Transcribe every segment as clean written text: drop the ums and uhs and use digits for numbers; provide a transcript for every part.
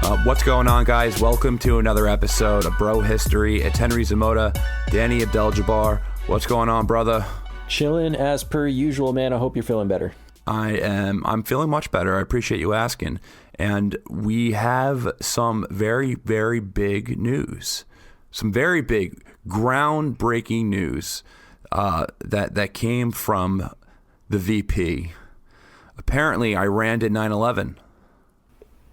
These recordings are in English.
What's going on, guys? Welcome to another episode of Bro History. It's Henry Zamota, Danny Abdel-Jabbar. What's going on, brother? Chilling as per usual, man. I hope you're feeling better. I'm feeling much better. I appreciate you asking. And we have some very, very big news. Some very big, groundbreaking news that came from the VP. Apparently, Iran did 9/11.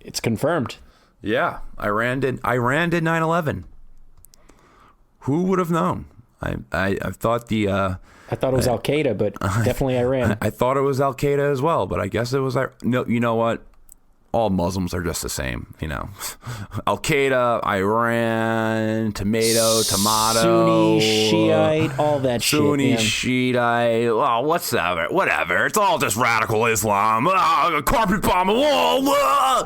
It's confirmed. Yeah, Iran did 9/11. Who would have known? I thought I thought it was Al Qaeda, but definitely Iran. I thought it was Al Qaeda as well, but I guess it was. No, you know what? All Muslims are just the same, you know. Al Qaeda, Iran, tomato, Sunni, Shiite, all that Sunni, shit. Shiite, well, whatever. It's all just radical Islam. Carpet bomb a wall.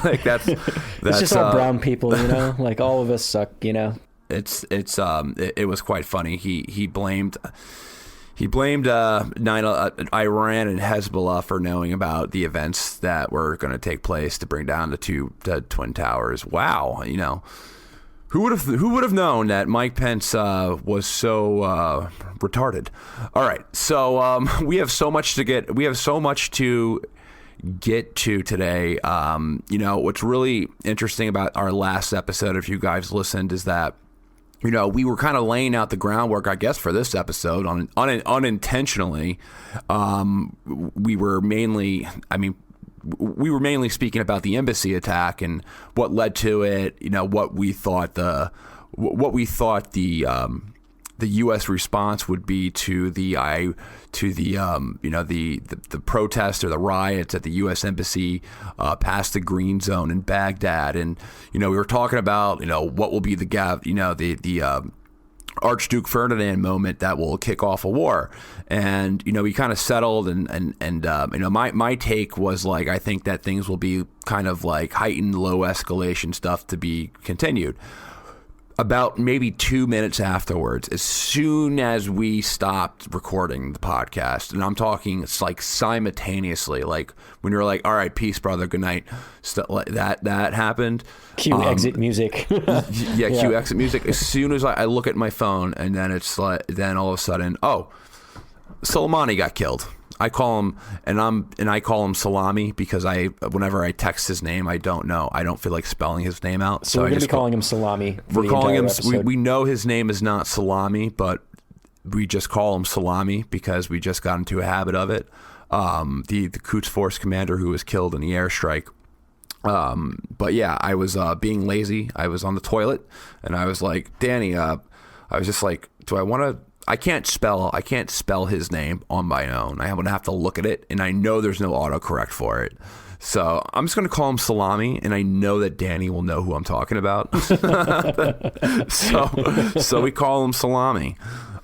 Like that's it's just all brown people, you know. Like all of us suck, you know. It was quite funny. He blamed Iran and Hezbollah for knowing about the events that were going to take place to bring down the Twin Towers. Wow, you know, who would have known that Mike Pence was so retarded? All right, so we have so much to get to today. You know, what's really interesting about our last episode, if you guys listened, is that, you know, we were kind of laying out the groundwork, I guess, for this episode unintentionally. We were mainly speaking about the embassy attack and what led to it. You know, what we thought the U.S. response would be to the protests or the riots at the U.S. embassy past the Green Zone in Baghdad, and you know, we were talking about, you know, what will be the Archduke Ferdinand moment that will kick off a war, and you know, we kind of settled, and you know, my take was like, I think that things will be kind of like heightened, low escalation stuff to be continued. About maybe 2 minutes afterwards, as soon as we stopped recording the podcast, and I'm talking, it's like simultaneously, like when you're like, all right, peace, brother, good night, like that happened. Cue exit music. Yeah, cue exit music. As soon as I look at my phone, and then it's like, then all of a sudden, oh, Soleimani got killed. I call him, and I call him Salami because whenever I text his name, I don't feel like spelling his name out. So we're going to be calling him Salami. We're calling him, we know his name is not Salami, but we just call him Salami because we just got into a habit of it. The Quds Force commander who was killed in the airstrike. But yeah, I was being lazy. I was on the toilet, and I was like, Danny, I was just like, do I want to? I can't spell his name on my own. I would have to look at it, and I know there's no autocorrect for it. So I'm just going to call him Salami, and I know that Danny will know who I'm talking about. so we call him Salami.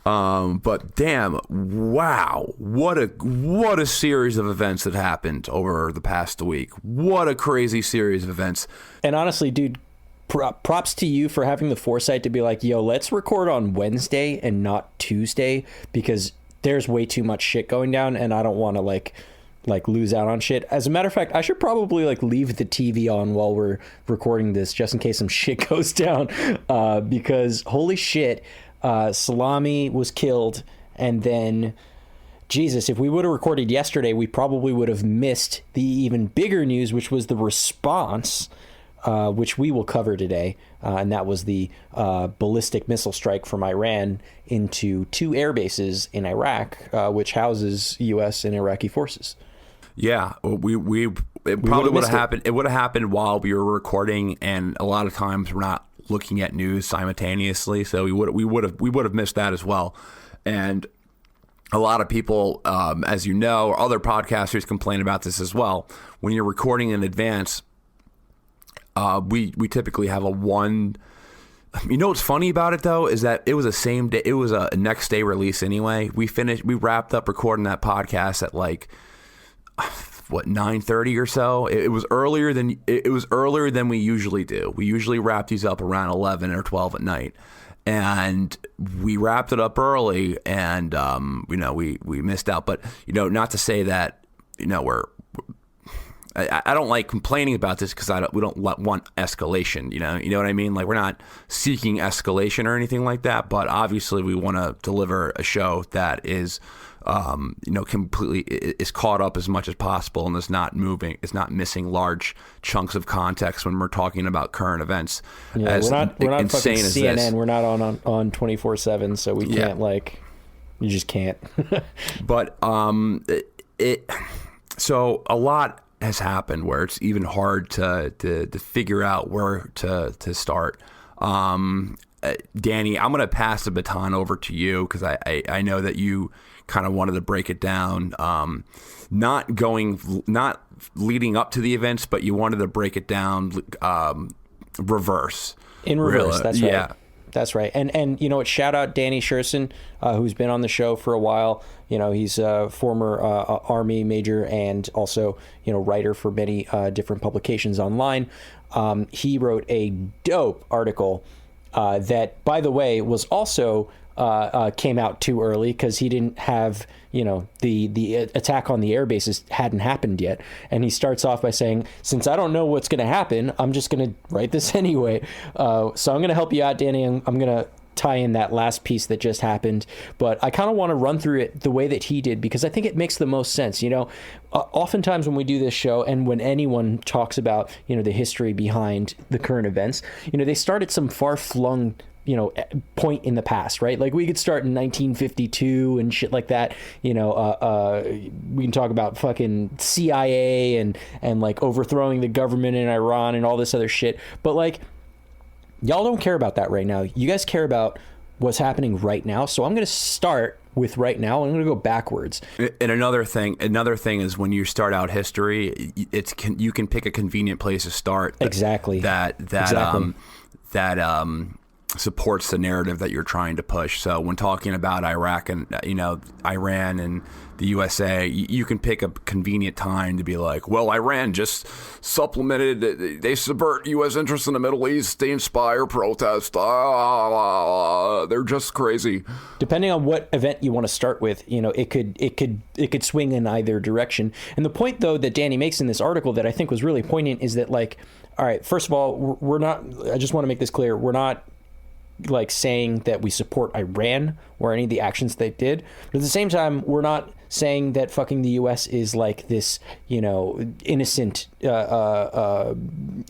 But damn, wow, what a series of events that happened over the past week. What a crazy series of events. And honestly, dude, props to you for having the foresight to be like, yo, let's record on Wednesday and not Tuesday, because there's way too much shit going down and I don't want to like lose out on shit. As a matter of fact, I should probably like leave the TV on while we're recording this just in case some shit goes down, because holy shit, Salami was killed, and then Jesus, if we would have recorded yesterday, we probably would have missed the even bigger news, which was the response, which we will cover today, and that was the ballistic missile strike from Iran into 2 air bases in Iraq, which houses U.S. and Iraqi forces. Yeah, it probably would have happened. It would have happened while we were recording, and a lot of times we're not looking at news simultaneously, so we would have missed that as well. And a lot of people, as you know, or other podcasters complain about this as well. When you're recording in advance, we typically have a one. You know what's funny about it though is that it was a same day. It was a next day release anyway. We wrapped up recording that podcast at like 9:30 or so. It was earlier than we usually do. We usually wrap these up around 11 or 12 at night, and we wrapped it up early, and we missed out. But not to say that we're I don't like complaining about this because we don't want escalation. You know what I mean? Like, we're not seeking escalation or anything like that. But obviously, we want to deliver a show that is, completely is caught up as much as possible and is not missing large chunks of context when we're talking about current events. Yeah, we're not fucking CNN. This. We're not on 24/7, so we can't you just can't. But so a lot has happened where it's even hard to figure out where to start. Danny, I'm going to pass the baton over to you because I know that you kind of wanted to break it down, not leading up to the events, but you wanted to break it down reverse. In reverse, really. That's right. Yeah. That's right. And you know what? Shout out Danny Sherson, who's been on the show for a while. You know, he's a former Army major and also, writer for many different publications online. He wrote a dope article that, by the way, was also came out too early because he didn't have, the attack on the air bases hadn't happened yet. And he starts off by saying, since I don't know what's going to happen, I'm just going to write this anyway. So I'm going to help you out, Danny. I'm going to tie in that last piece that just happened, but I kind of want to run through it the way that he did because I think it makes the most sense. Oftentimes when we do this show and when anyone talks about the history behind the current events, they start at some far-flung point in the past, right? Like we could start in 1952 and shit like that. We can talk about fucking CIA and like overthrowing the government in Iran and all this other shit, but like, y'all don't care about that right now. You guys care about what's happening right now. So I'm going to start with right now. I'm going to go backwards. And another thing is when you start out history, you can pick a convenient place to start. Exactly. That supports the narrative that you're trying to push. So when talking about Iraq and Iran and the USA, you can pick a convenient time to be like, well, Iran just supplemented, they subvert U.S. interests in the Middle East, they inspire protest, they're just crazy. Depending on what event you want to start with, it could swing in either direction. And the point though that Danny makes in this article that I think was really poignant is that, like, all right, first of all, we're not, I just want to make this clear, we're not like saying that we support Iran or any of the actions they did, but at the same time, we're not saying that fucking the U.S. is like this, innocent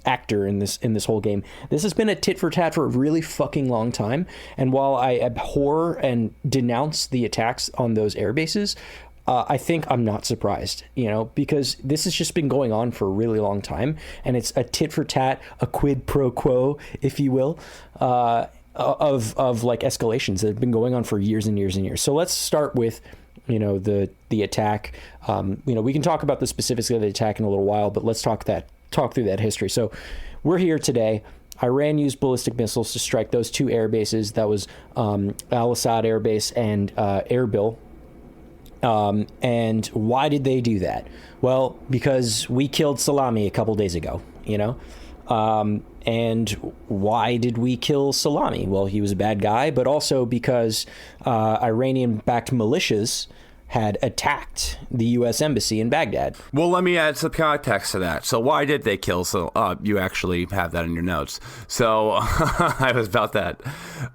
actor in this whole game. This has been a tit for tat for a really fucking long time, and while I abhor and denounce the attacks on those air bases, I think I'm not surprised, because this has just been going on for a really long time, and it's a tit for tat, a quid pro quo, if you will, of like escalations that have been going on for years and years and years. So let's start with, the attack. We can talk about the specifics of the attack in a little while, but let's talk through that history. So we're here today. Iran used ballistic missiles to strike those two air bases. That was Al-Assad Air Base and Erbil. And why did they do that? Well, because we killed Salami a couple days ago, and why did we kill Salami? Well, he was a bad guy, but also because Iranian-backed militias had attacked the U.S. Embassy in Baghdad. Well, let me add some context to that. So why did they kill? So you actually have that in your notes. So I was about that.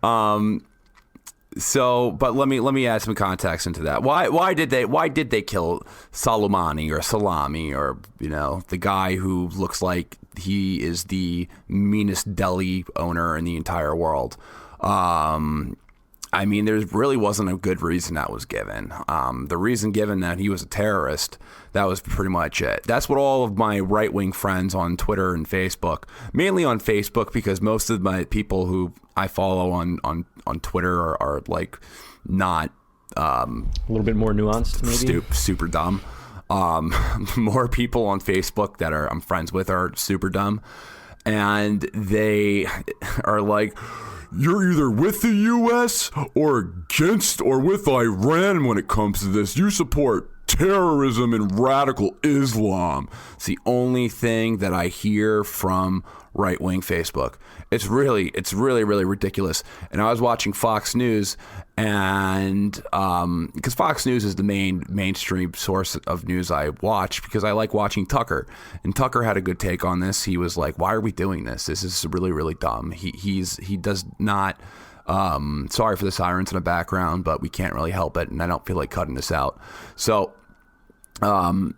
But let me add some context into that. Why did they kill Soleimani or Salami or the guy who looks like he is the meanest deli owner in the entire world? There really wasn't a good reason that was given. The reason given that he was a terrorist, that was pretty much it. That's what all of my right-wing friends on Twitter and Facebook, mainly on Facebook, because most of my people who I follow on Twitter are like not a little bit more nuanced, maybe super dumb. More people on Facebook that I'm friends with are super dumb, and they are like, you're either with the U.S. or against or with Iran when it comes to this. You support terrorism and radical Islam. It's the only thing that I hear from right-wing Facebook. It's really ridiculous. And I was watching Fox News, and because Fox News is the mainstream source of news I watch, because I like watching Tucker. And Tucker had a good take on this. He was like, "Why are we doing this? This is really, really dumb." He does not. Sorry for the sirens in the background, but we can't really help it, and I don't feel like cutting this out. So, I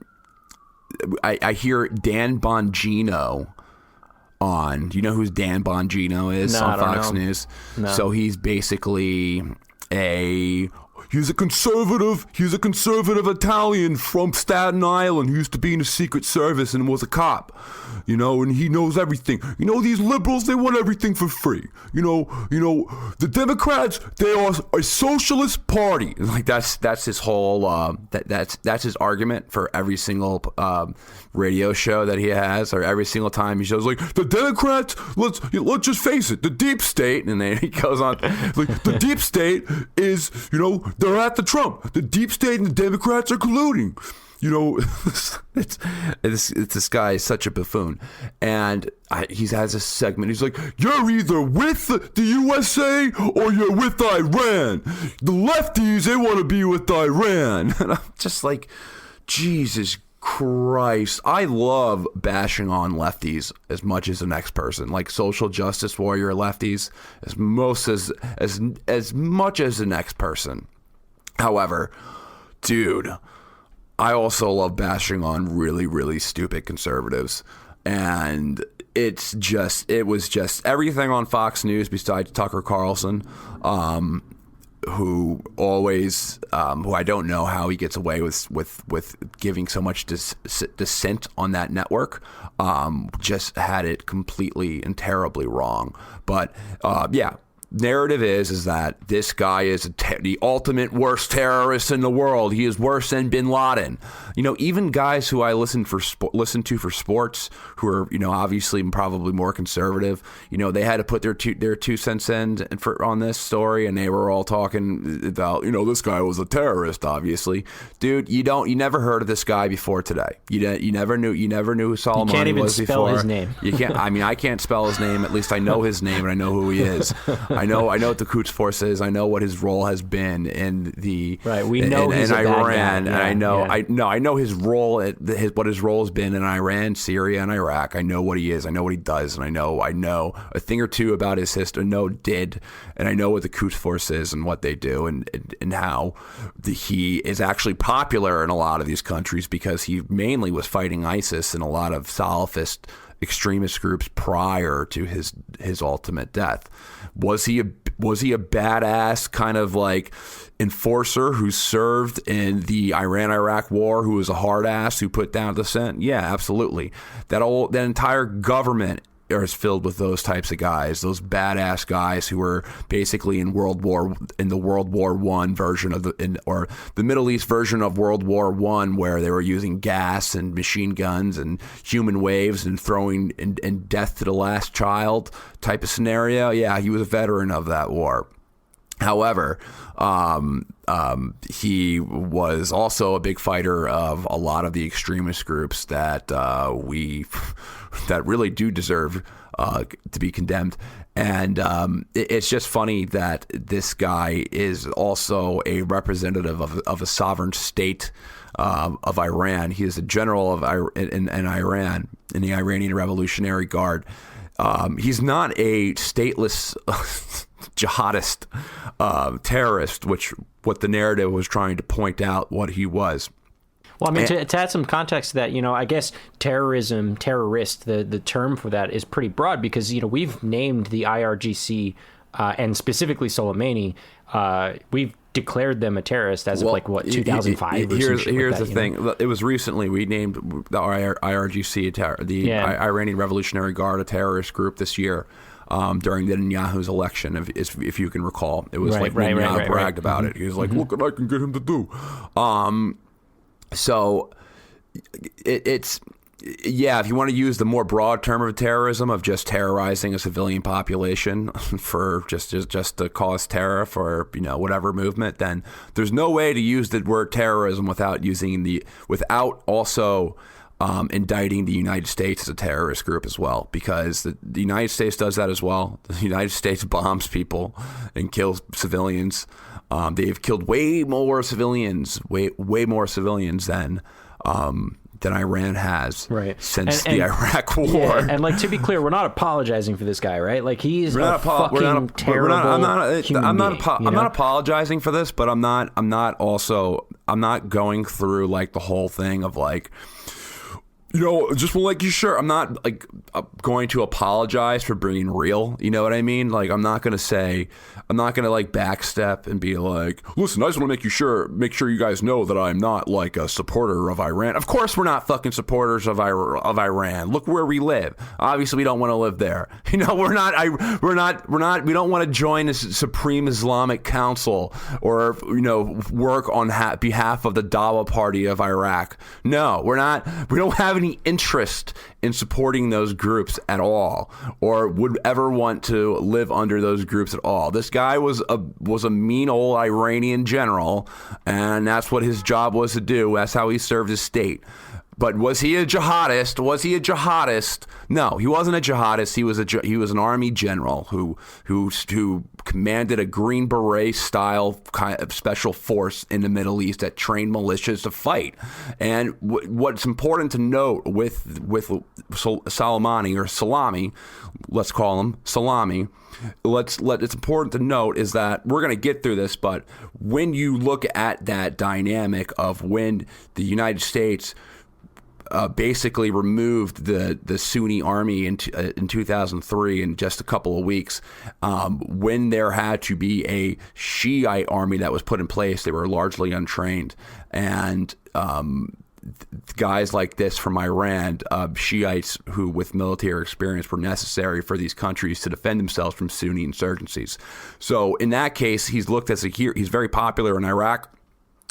hear Dan Bongino on. Do you know who Dan Bongino is on Fox News? No. So he's basically he's a conservative Italian from Staten Island who used to be in the Secret Service and was a cop, and he knows everything. These liberals, they want everything for free. The Democrats, they are a socialist party. Like that's his whole that's his argument for every single radio show that he has, or every single time he shows, like, the Democrats, let's just face it, the deep state, and then he goes on like, the deep state is, they're at the Trump. The deep state and the Democrats are colluding. It's this guy is such a buffoon, and he has a segment. He's like, "You're either with the USA or you're with Iran. The lefties, they want to be with Iran." And I'm just like, Jesus Christ. I love bashing on lefties as much as the next person, like social justice warrior lefties, as much as the next person. However, dude, I also love bashing on really, really stupid conservatives. And it was just everything on Fox News besides Tucker Carlson, who always, who I don't know how he gets away with giving so much dissent on that network, just had it completely and terribly wrong. But yeah. Narrative is that this guy is the ultimate worst terrorist in the world. He is worse than bin Laden. Even guys who I listen to for sports, who are obviously probably more conservative, they had to put their 2 cents in on this story, and they were all talking about this guy was a terrorist. Obviously, dude, you never heard of this guy before today. You never knew who Soleimani was before. You can't even spell his name. You can't. I mean, I can't spell his name. At least I know his name and I know who he is. I know what the Quds Force is. I know what his role has been in the he's in Iran, yeah, and I know his role what his role has been in Iran, Syria, and Iraq. I know what he is. I know what he does, and I know a thing or two about his history. And I know what the Quds Force is and what they do, and how he is actually popular in a lot of these countries because he mainly was fighting ISIS and a lot of Salafist extremist groups prior to his ultimate death. Was he a badass kind of like enforcer who served in the Iran-Iraq war, who was a hard ass who put down dissent? Yeah, absolutely. That entire government is filled with those types of guys, those badass guys who were basically in the World War I version of or the Middle East version of World War I, where they were using gas and machine guns and human waves and throwing and death to the last child type of scenario. Yeah, he was a veteran of that war. However, he was also a big fighter of a lot of the extremist groups that that really do deserve to be condemned. And it's just funny that this guy is also a representative of a sovereign state of Iran. He is a general in Iran, in the Iranian Revolutionary Guard. He's not a stateless jihadist terrorist, what the narrative was trying to point out what he was. Well, I mean, to add some context to that, I guess terrorist, the term for that is pretty broad because, we've named the IRGC and specifically Soleimani, we've declared them a terrorist as of 2005. Here's the thing. It was recently we named the IRGC, Iranian Revolutionary Guard, a terrorist group this year. During the Netanyahu's election, if you can recall, it was Netanyahu bragged about it. He was like, "Look what I can get him to do." So it's Yeah, if you want to use the more broad term of terrorism of just terrorizing a civilian population for just to cause terror for whatever movement, then there's no way to use the word terrorism without also indicting the United States as a terrorist group as well, because the United States does that as well. The United States bombs people and kills civilians. They've killed way more civilians than Iran has since the Iraq War. Yeah, and like, to be clear, we're not apologizing for this guy, right? Like, he's fucking terrible. I'm not apologizing for this, but I'm not going through like the whole thing of like, just like, you sure? I'm not like going to apologize for being real. You know what I mean? Like, I'm not going to like backstep and be like, listen, I just want to make sure you guys know that I'm not like a supporter of Iran. Of course, we're not fucking supporters of Iran. Look where we live. Obviously, we don't want to live there. We don't want to join the Supreme Islamic Council or, work on behalf of the Dawa Party of Iraq. No, we're not. We don't have any interest in supporting those groups at all, or would ever want to live under those groups at all. This guy was a mean old Iranian general, and that's what his job was to do. That's how he served his state. But was he a jihadist? No, he wasn't a jihadist. He was an army general who commanded a Green Beret style kind of special force in the Middle East that trained militias to fight. And what's important to note with Soleimani, or Salami, let's call him Salami. It's important to note is that we're going to get through this, but when you look at that dynamic of when the United States basically removed the Sunni army in 2003 in just a couple of weeks, when there had to be a Shiite army that was put in place. They were largely untrained, and guys like this from Iran, Shiites who with military experience, were necessary for these countries to defend themselves from Sunni insurgencies. So in that case, he's looked as a hero. He's very popular in Iraq.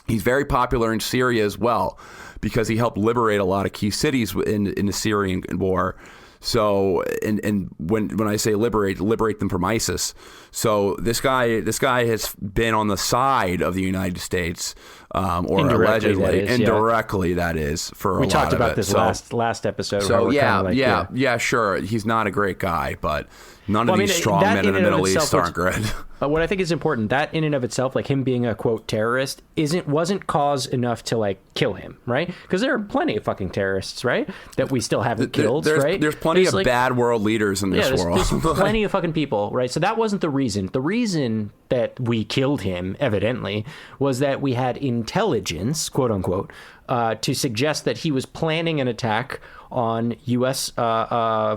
He's very popular in Syria as well, because he helped liberate a lot of key cities in the Syrian war. So, and when I say liberate them from ISIS. So this guy has been on the side of the United States, or allegedly, indirectly, that is, for a lot of it. We talked about this last episode. So yeah, sure. He's not a great guy, but none of these strong men in the Middle East aren't great. What I think is important, that in and of itself, like him being a quote terrorist, wasn't cause enough to like kill him, right? Because there are plenty of fucking terrorists, right, that we still haven't killed, right? There's plenty of bad world leaders in this world. There's plenty of fucking people, right? So that wasn't the reason. The reason that we killed him, evidently, was that we had intelligence, quote unquote, to suggest that he was planning an attack on U.S.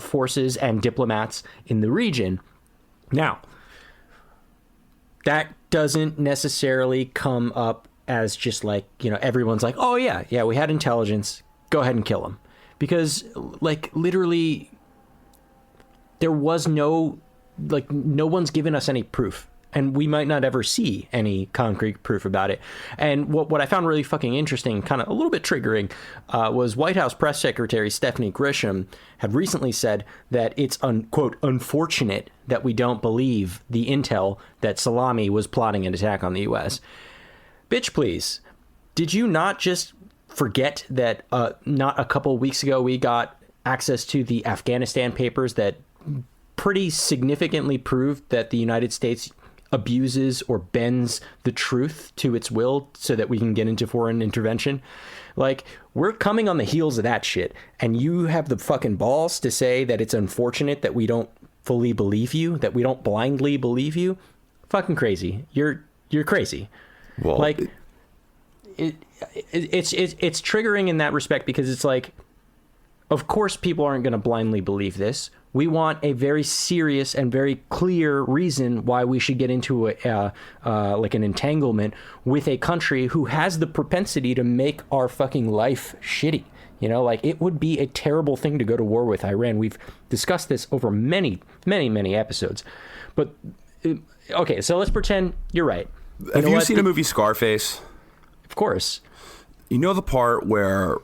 Forces and diplomats in the region. Now, that doesn't necessarily come up as just like, everyone's like, oh yeah, we had intelligence, go ahead and kill him. Because like literally there was no one's given us any proof, and we might not ever see any concrete proof about it. And what I found really fucking interesting, kind of a little bit triggering, was White House Press Secretary Stephanie Grisham had recently said that it's, quote, unfortunate that we don't believe the intel that Salami was plotting an attack on the U.S. Bitch, please. Did you not just forget that not a couple weeks ago we got access to the Afghanistan papers that pretty significantly proved that the United States abuses or bends the truth to its will so that we can get into foreign intervention? Like, we're coming on the heels of that shit, and you have the fucking balls to say that it's unfortunate that we don't fully believe you, that we don't blindly believe you? Fucking crazy. You're crazy. Well, like, it's triggering in that respect, because it's like, of course people aren't going to blindly believe this. We want a very serious and very clear reason why we should get into like an entanglement with a country who has the propensity to make our fucking life shitty. Like, it would be a terrible thing to go to war with Iran. We've discussed this over many, many, many episodes. But, okay, so let's pretend you're right. Have you seen the movie Scarface? Of course. You know the part where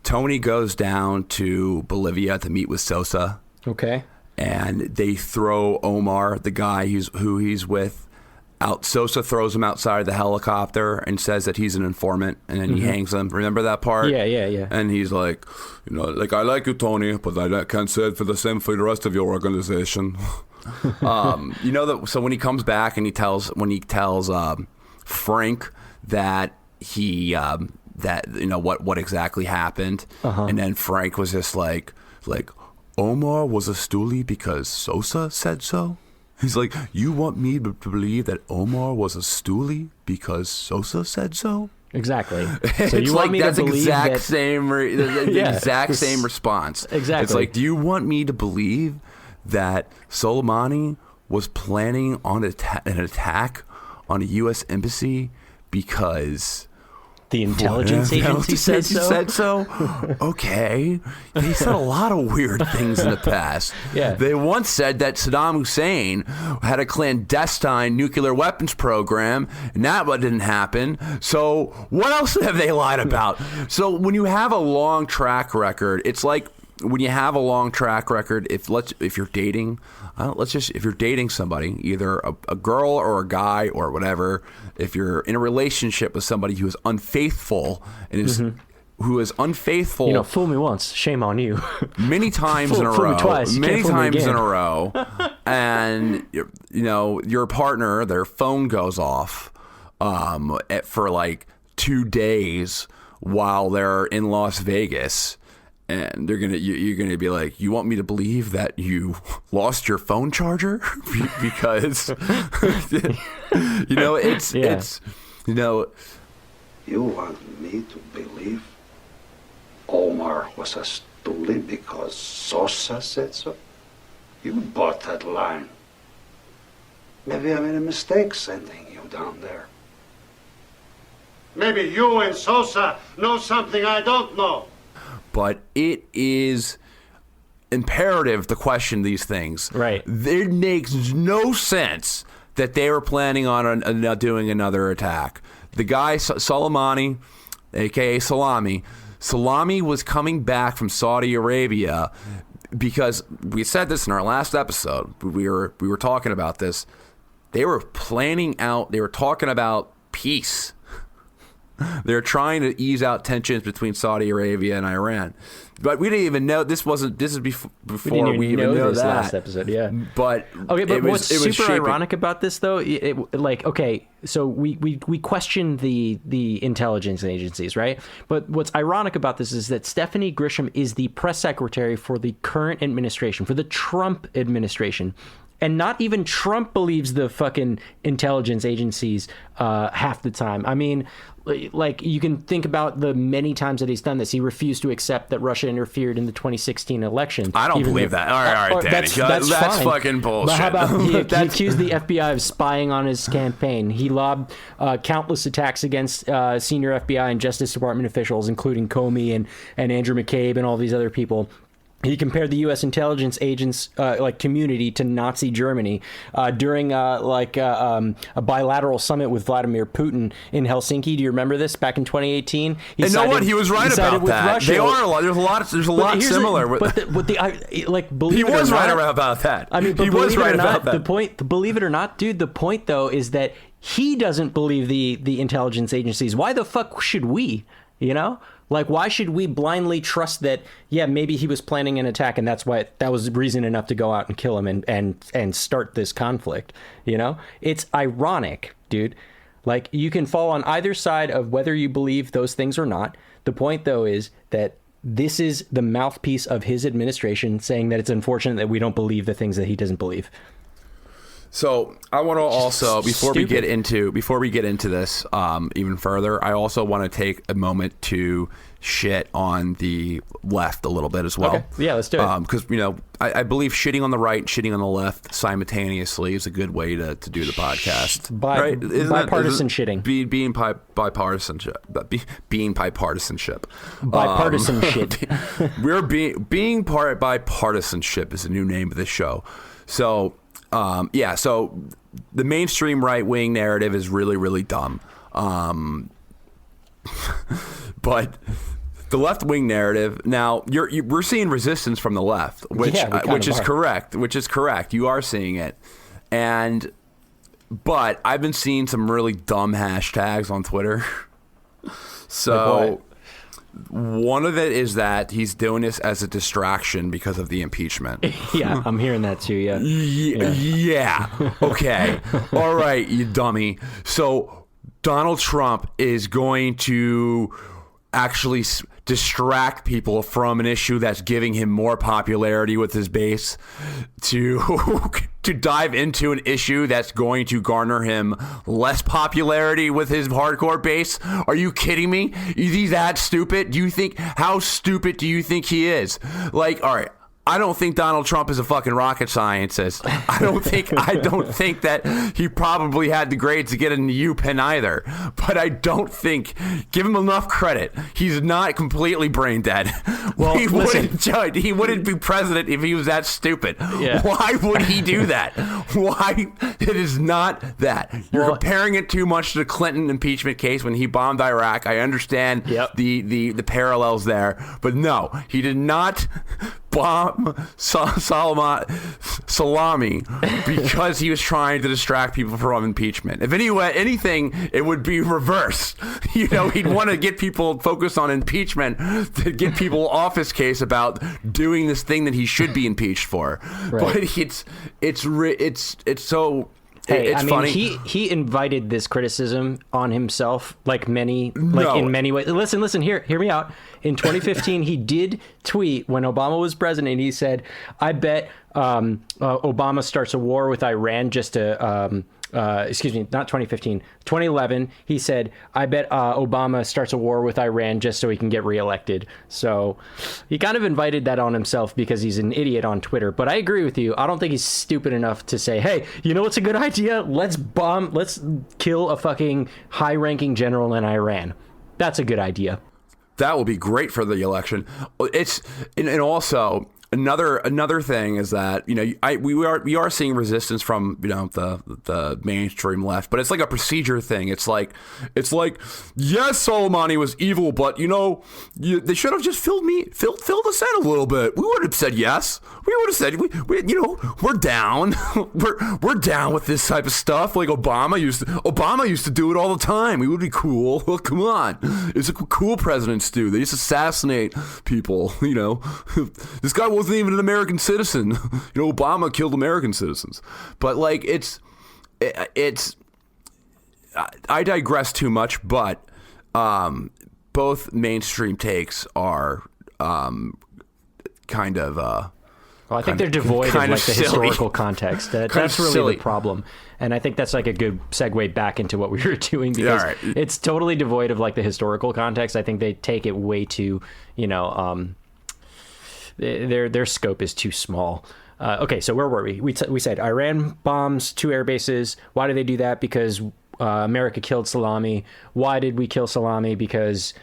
Tony goes down to Bolivia to meet with Sosa. Okay. And they throw Omar, the guy who he's with, out. Sosa throws him outside the helicopter and says that he's an informant, and then he hangs him. Remember that part? Yeah. And he's like, I like you, Tony, but I can't say it for the same for the rest of your organization. So when he comes back and he tells Frank that what exactly happened, and then Frank was just like Omar was a stoolie because Sosa said so. He's like, you want me to believe that Omar was a stoolie because Sosa said so? Exactly. So you want me to believe that... same response. Exactly. It's like, do you want me to believe that Soleimani was planning on an attack on a U.S. embassy because... The intelligence agency said so? Okay. He said a lot of weird things in the past. Yeah. They once said that Saddam Hussein had a clandestine nuclear weapons program, and that didn't happen. So what else have they lied about? So when you have a long track record, it's like when you have a long track record, if you're dating, if you're dating somebody, either a girl or a guy or whatever, if you're in a relationship with somebody who is unfaithful and who is unfaithful, fool me once, shame on you. Many times in a row, fool me twice, many times in a row, and your partner, their phone goes off for like 2 days while they're in Las Vegas. And you're gonna be like, you want me to believe that you lost your phone charger because it's You want me to believe Omar was a stoolie because Sosa said so? You bought that line. Maybe I made a mistake sending you down there. Maybe you and Sosa know something I don't know. But it is imperative to question these things. Right. It makes no sense that they were planning on doing another attack. The guy, Soleimani, a.k.a. Salami was coming back from Saudi Arabia because we said this in our last episode. We were talking about this. They were talking about peace. They're trying to ease out tensions between Saudi Arabia and Iran, but we didn't even know this is before we even know this that last episode. Yeah, but what's super ironic about this though, so we question the intelligence agencies, right? But what's ironic about this is that Stephanie Grisham is the press secretary for the current administration, for the Trump administration. And not even Trump believes the fucking intelligence agencies half the time. I mean, like, you can think about the many times that he's done this. He refused to accept that Russia interfered in the 2016 election. I don't believe that. All right, Danny. That's fucking bullshit. But how about he accused the FBI of spying on his campaign? He lobbed countless attacks against senior FBI and Justice Department officials, including Comey and Andrew McCabe and all these other people. He compared the U.S. intelligence agents community to Nazi Germany during a bilateral summit with Vladimir Putin in Helsinki. Do you remember this back in 2018? He was right about that. Russia. They are a lot. There's a lot similar. Believe he it or was not, right about that. I mean, he was right about that. Believe it or not, dude. The point though is that he doesn't believe the intelligence agencies. Why the fuck should we? Like, why should we blindly trust that, maybe he was planning an attack and that was reason enough to go out and kill him and start this conflict, It's ironic, dude. Like, you can fall on either side of whether you believe those things or not. The point, though, is that this is the mouthpiece of his administration saying that it's unfortunate that we don't believe the things that he doesn't believe. So I want to also, before we get into this even further, I also want to take a moment to shit on the left a little bit as well. Okay. Yeah, let's do it. Because I believe shitting on the right and shitting on the left simultaneously is a good way to do the podcast. Bipartisan shitting. Being bipartisanship. Being bipartisanship. Bipartisan shit. We're being bipartisanship is the new name of the show. So. So the mainstream right-wing narrative is really, really dumb. But the left-wing narrative. Now, we're seeing resistance from the left, which is correct. Which is correct. You are seeing it, but I've been seeing some really dumb hashtags on Twitter. So one of it is that he's doing this as a distraction because of the impeachment. Yeah, I'm hearing that too. Yeah. Yeah. Okay. All right, you dummy. So Donald Trump is going to actually distract people from an issue that's giving him more popularity with his base to dive into an issue that's going to garner him less popularity with his hardcore base. Are you kidding me? Is he that stupid? How stupid do you think he is? Like, all right, I don't think Donald Trump is a fucking rocket scientist. I don't think that he probably had the grades to get in the UPenn either. But I don't think, give him enough credit, he's not completely brain dead. Well, he wouldn't be president if he was that stupid. Yeah. Why would he do that? Why? It is not that. You're comparing it too much to the Clinton impeachment case when he bombed Iraq. I understand the parallels there, but no, he did not bomb Salami because he was trying to distract people from impeachment. If anything, it would be reversed. He'd want to get people focused on impeachment to get people off his case about doing this thing that he should be impeached for. Right. But it's so. Hey, it's funny. He invited this criticism on himself, in many ways. Listen, hear me out. In 2015, he did tweet when Obama was president. He said, "I bet Obama starts a war with Iran just to." Excuse me, not 2015, 2011. He said, "I bet Obama starts a war with Iran just so he can get reelected." So he kind of invited that on himself because he's an idiot on Twitter. But I agree with you. I don't think he's stupid enough to say, "Hey, you know what's a good idea? Let's kill a fucking high-ranking general in Iran." That's a good idea. That will be great for the election. And also another thing is that we are seeing resistance from the mainstream left, but it's like a procedure thing. It's like yes, Soleimani was evil, but they should have just filled us in a little bit. We would have said yes. We would have said we're down. we're down with this type of stuff. Like Obama used to do it all the time. We would be cool. Well, come on, it's what cool presidents do. They just assassinate people. This guy wasn't even an American citizen. Obama killed American citizens. But I digress too much, but both mainstream takes are kind of I think they're devoid of the historical context. That's really silly. The problem. And I think that's a good segue back into what we were doing because it's totally devoid of the historical context. I think they take it way too, their scope is too small. Okay, so where were we? We said Iran bombs 2 air bases. Why did they do that? Because America killed Salami. Why did we kill Salami? Because,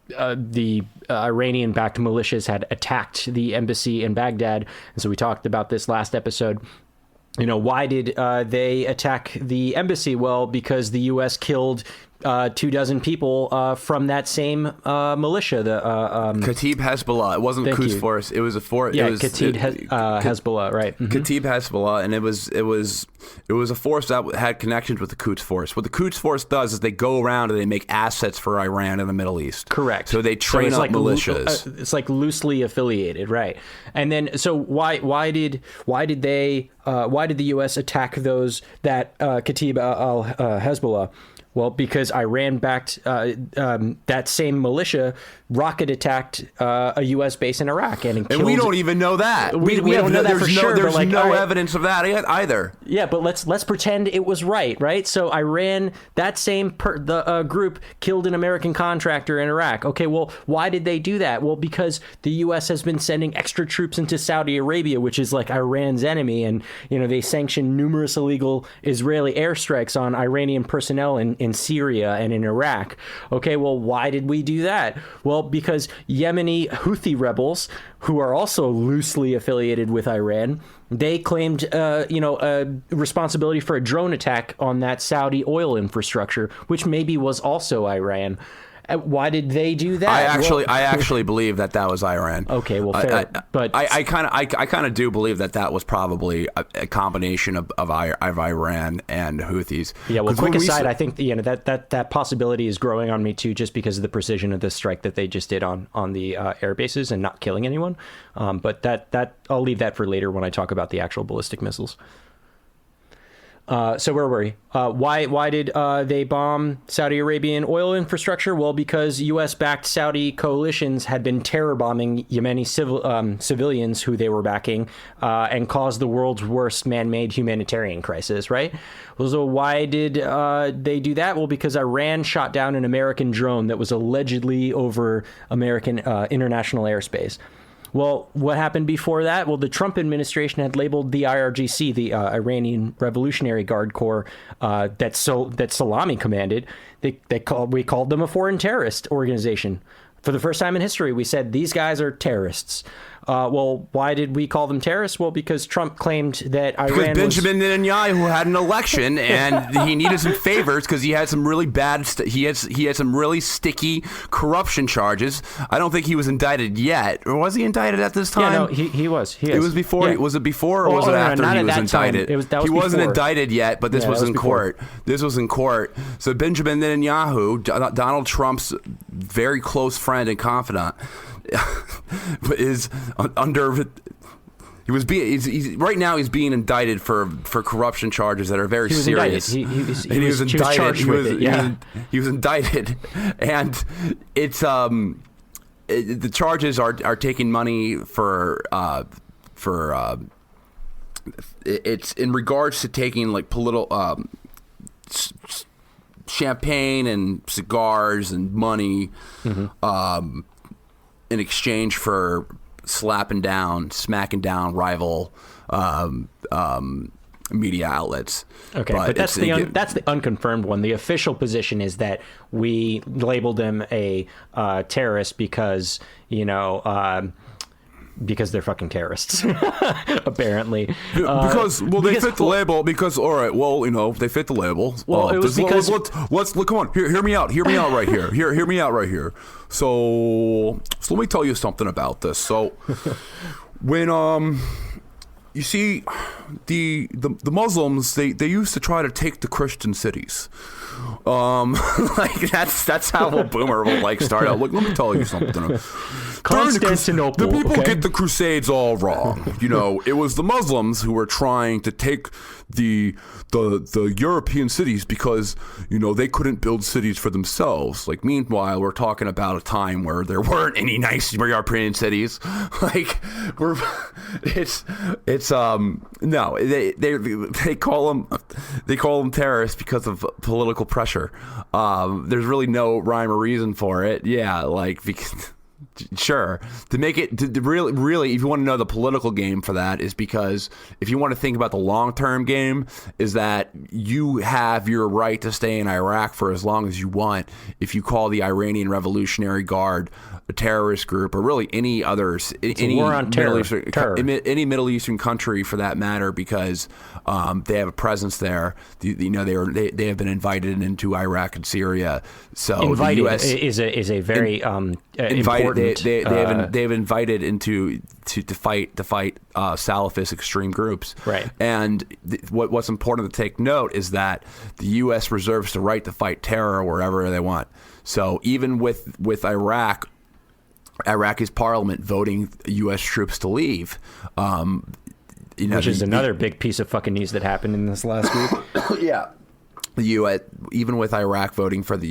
the Iranian-backed militias had attacked the embassy in Baghdad. And so we talked about this last episode. Why did they attack the embassy? Well, because the U.S. killed 24 people from that same militia. The Kataib Hezbollah. It wasn't the Quds Force. It was a force. Yeah, Kataib Hezbollah. Right. Mm-hmm. Kataib Hezbollah, and it was a force that had connections with the Quds Force. What the Quds Force does is they go around and they make assets for Iran in the Middle East. Correct. So they train up militias. It's loosely affiliated, right? And then so why did the U.S. attack that Kataib Hezbollah? Well, because Iran backed that same militia rocket attacked a U.S. base in Iraq, and we don't even know that. We don't know that for sure. There's no evidence of that either. Yeah, but let's pretend it was right? So Iran, that same group killed an American contractor in Iraq. Okay, well, why did they do that? Well, because the U.S. has been sending extra troops into Saudi Arabia, which is Iran's enemy, and they sanctioned numerous illegal Israeli airstrikes on Iranian personnel in Syria and in Iraq. Okay, well, why did we do that? Well, because Yemeni Houthi rebels, who are also loosely affiliated with Iran, they claimed, responsibility for a drone attack on that Saudi oil infrastructure, which maybe was also Iran. Why did they do that? I actually believe that was Iran. Okay, well, fair. But I kind of do believe that was probably a combination of Iran and Houthis. Yeah, well, quick aside, I think that possibility is growing on me too, just because of the precision of the strike that they just did on the air bases and not killing anyone. But that I'll leave that for later when I talk about the actual ballistic missiles. So where were we? Why did they bomb Saudi Arabian oil infrastructure? Well, because U.S.-backed Saudi coalitions had been terror bombing Yemeni civilians who they were backing and caused the world's worst man-made humanitarian crisis, right? Well, so why did they do that? Well, because Iran shot down an American drone that was allegedly over American international airspace. Well, what happened before that? Well, the Trump administration had labeled the IRGC, the Iranian Revolutionary Guard Corps, that Soleimani commanded. We called them a foreign terrorist organization. For the first time in history, we said these guys are terrorists. Well, why did we call them terrorists? Well, because Trump claimed that Iran Benjamin Netanyahu had an election and he needed some favors because he had some really bad. He had some really sticky corruption charges. I don't think he was indicted yet, or was he indicted at this time? Yeah, no, he was. It was before. Yeah. Was it before, or was it after he was indicted? He wasn't indicted yet, but this was in court. This was in court. So Benjamin Netanyahu, Donald Trump's very close friend and confidant, is under. He's right now he's being indicted for corruption charges that are very serious. He was indicted. He was indicted, and it's the charges are taking money for it's in regards to taking like political champagne and cigars and money in exchange for smacking down rival media outlets. Okay, but that's the unconfirmed one. The official position is that we labeled him a terrorist because they're fucking terrorists, apparently. They fit the label. Because all right, they fit the label. Well, it was because let's look. Come on, hear me out. Hear me out right here. Hear me out right here. So let me tell you something about this. So when you see the Muslims, they used to try to take the Christian cities. Like that's how a boomer will start out. Look, let me tell you something. Constantinople. The people get the Crusades all wrong. It was the Muslims who were trying to take the European cities because they couldn't build cities for themselves. Like meanwhile, we're talking about a time where there weren't any nice European cities. They call them terrorists because of political pressure. There's really no rhyme or reason for it. Yeah, sure. To make it to really, if you want to know the political game for that, is because if you want to think about the long-term game, is that you have your right to stay in Iraq for as long as you want if you call the Iranian Revolutionary Guard a terrorist group, or really any others, any war on terror. Any Middle Eastern country for that matter, because they have a presence there. They have been invited into Iraq and Syria. So invited the U.S. is a very important. They've invited into to fight Salafist extreme groups. Right. And what's important to take note is that the U.S. reserves the right to fight terror wherever they want. So even with Iraq's parliament voting U.S. troops to leave, which is another big piece of fucking news that happened in this last week. Yeah. The U.S. even with Iraq voting for the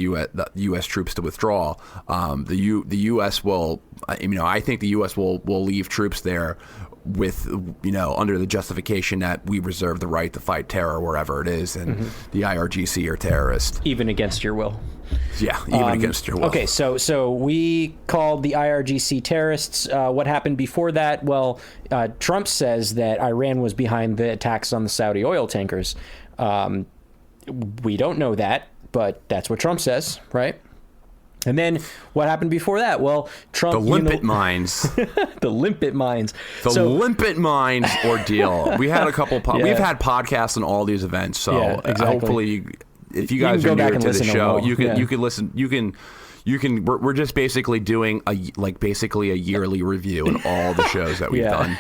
U.S. troops to withdraw, the U.S. will, I think the U.S. will leave troops there with, under the justification that we reserve the right to fight terror wherever it is, and the IRGC are terrorists. Even against your will. Yeah, even against your will. Okay, so we called the IRGC terrorists. What happened before that? Well, Trump says that Iran was behind the attacks on the Saudi oil tankers. We don't know that, but that's what Trump says, right? And then what happened before that? Well, Trump... The limpet mines. The limpet mines. Limpet mines ordeal. We had a couple... We've had podcasts on all these events, so exactly. Hopefully... If you guys are new to the show, you can listen. You we're just basically doing basically a yearly review in all the shows that we've done.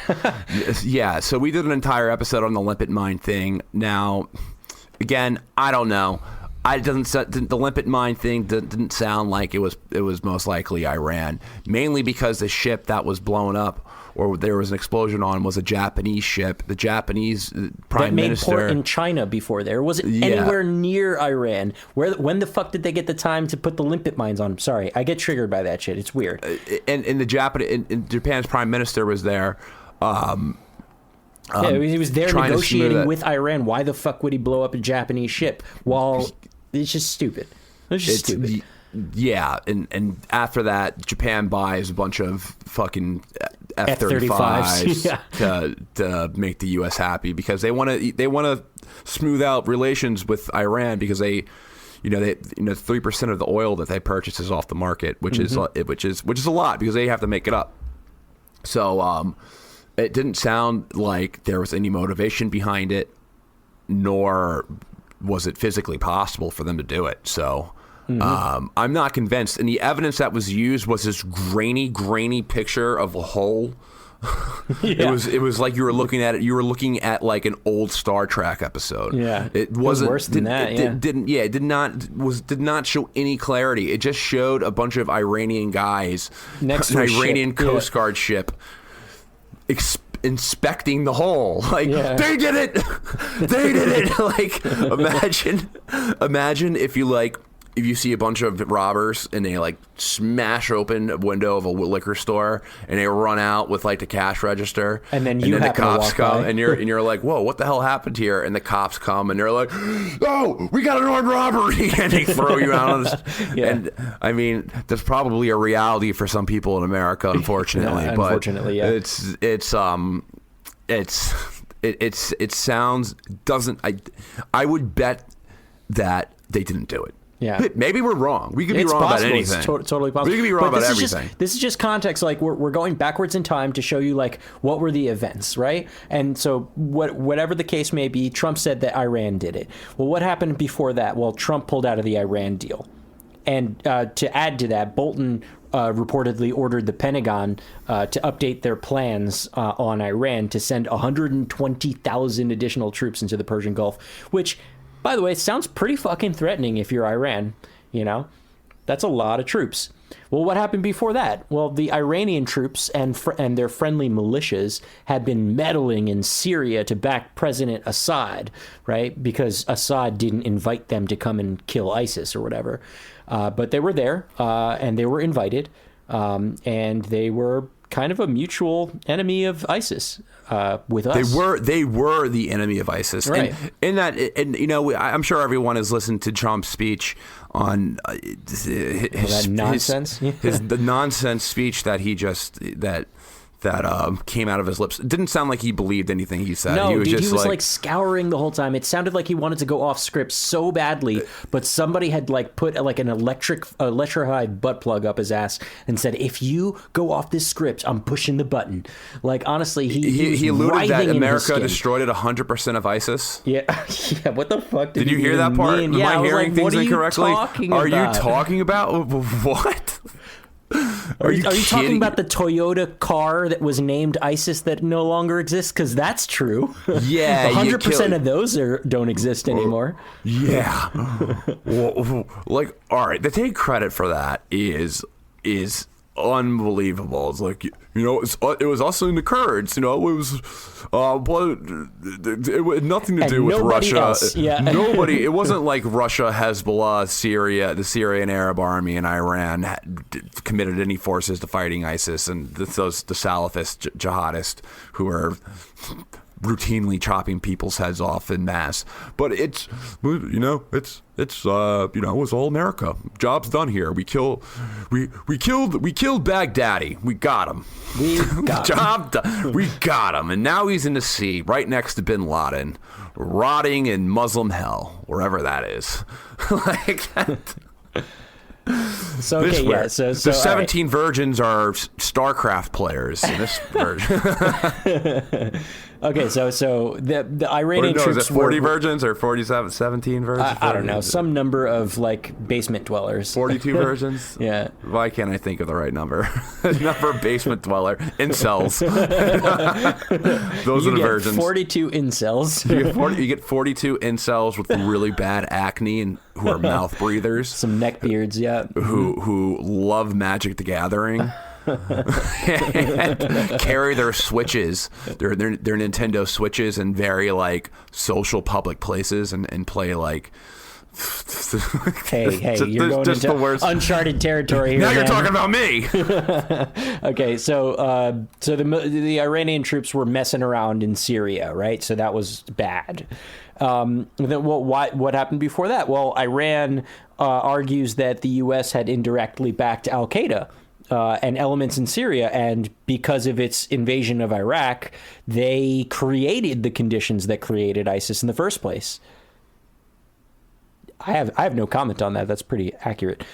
Yeah. So we did an entire episode on the limpet mine thing. Now, again, I don't know. The limpet mine thing didn't sound like it was most likely Iran, mainly because the ship that was blown up or there was an explosion on was a Japanese ship. The Japanese prime minister that made port in China before there. Was it anywhere near Iran? When the fuck did they get the time to put the limpet mines on? Sorry, I get triggered by that shit. It's weird. And Japan's prime minister was there. He was there negotiating with Iran. Why the fuck would he blow up a Japanese ship? It's just stupid. It's just stupid. Yeah, and after that, Japan buys a bunch of fucking F-35s to make the U.S. happy because they want to smooth out relations with Iran because they 3% of the oil that they purchase is off the market, which is a lot because they have to make it up. So it didn't sound like there was any motivation behind it, nor was it physically possible for them to do it. So I'm not convinced. And the evidence that was used was this grainy picture of a hole. It was like you were looking at like an old Star Trek episode. Yeah, it wasn't worse than that. It did not show any clarity. It just showed a bunch of Iranian guys next to an Iranian Coast Guard ship inspecting the hole. Like they did it. They did it. Like imagine if you see a bunch of robbers and they like smash open a window of a liquor store and they run out with like the cash register, and then the cops come and you're like, whoa, what the hell happened here? And the cops come and they're like, oh, we got an armed robbery, and they throw you out on this. And I mean, that's probably a reality for some people in America, unfortunately. It sounds doesn't. I would bet that they didn't do it. Yeah, maybe we're wrong. We could be wrong about anything. It's totally possible. We could be wrong about everything. This is just context. Like we're going backwards in time to show you like what were the events, right? And so whatever the case may be, Trump said that Iran did it. Well, what happened before that? Well, Trump pulled out of the Iran deal, and to add to that, Bolton reportedly ordered the Pentagon to update their plans on Iran to send 120,000 additional troops into the Persian Gulf, which, by the way, it sounds pretty fucking threatening if you're Iran, That's a lot of troops. Well, what happened before that? Well, the Iranian troops and their friendly militias had been meddling in Syria to back President Assad, right? Because Assad didn't invite them to come and kill ISIS or whatever. But they were there, and they were invited, and they were kind of a mutual enemy of ISIS with us. They were the enemy of ISIS. Right. And I'm sure everyone has listened to Trump's speech on that nonsense. The nonsense speech that he that came out of his lips. It didn't sound like he believed anything he said. No, he was he was like scouring the whole time. It sounded like he wanted to go off script so badly, but somebody had like put like an electrified butt plug up his ass and said, "If you go off this script, I'm pushing the button." Like honestly, he alluded that America destroyed 100% of ISIS. Yeah, yeah. What the fuck did you hear that part? Mean? Am I hearing like, things incorrectly? Are you talking about what? Are you talking about the Toyota car that was named ISIS that no longer exists? Because that's true. Yeah, 100% of those don't exist anymore. Yeah. Well, like, all right, to take credit for that is unbelievable. It's like, it was us and the Kurds. It was, but it had nothing to do with Russia. Else. Yeah. Nobody. It wasn't like Russia, Hezbollah, Syria, the Syrian Arab Army, and Iran committed any forces to fighting ISIS and the Salafist jihadists who are routinely chopping people's heads off in mass. But it was all America. Job's done here. We killed Baghdadi. We got him. Job done. We got him. And now he's in the sea right next to bin Laden, rotting in Muslim hell, wherever that is. Like that. So okay, yeah. So the 17 virgins are StarCraft players in this version. Okay, so the Or Iranian no, is troops it 40 were versions or 47, 17 versions? I don't know, some number of like basement dwellers. 42 versions? Yeah. Why can't I think of the right number? Number of basement dweller. Incels. Those You are the get versions. 42 incels. You get 42 incels with really bad acne and who are mouth breathers. Some neckbeards, yeah. Who love Magic the Gathering. And carry their Switches, their Nintendo Switches in very like social public places and play like. Hey, you're going just into the worst. uncharted territory here. Now you're man. talking about me. Okay, so the Iranian troops were messing around in Syria, right? So that was bad. What happened before that? Well, Iran argues that the U.S. had indirectly backed Al Qaeda. And elements in Syria, and because of its invasion of Iraq, they created the conditions that created ISIS in the first place. I have no comment on that. That's pretty accurate.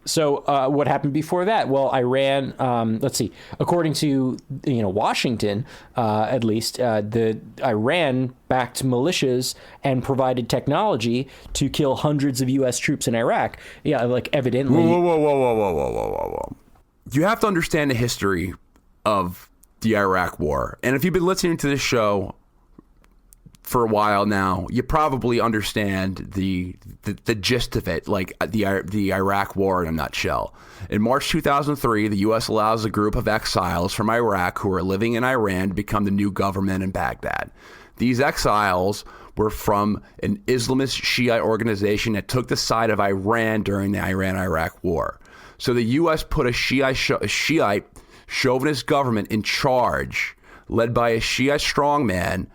So what happened before that? Well, Iran, let's see, according to Washington, at least, the Iran backed militias and provided technology to kill hundreds of U.S. troops in Iraq. Yeah, like evidently. Whoa. You have to understand the history of the Iraq War. And if you've been listening to this show for a while now, you probably understand the gist of it, like the Iraq War in a nutshell. In March 2003, the U.S. allows a group of exiles from Iraq who are living in Iran to become the new government in Baghdad. These exiles were from an Islamist Shiite organization that took the side of Iran during the Iran-Iraq War. So the U.S. put a Shiite chauvinist government in charge, led by a Shiite strongman.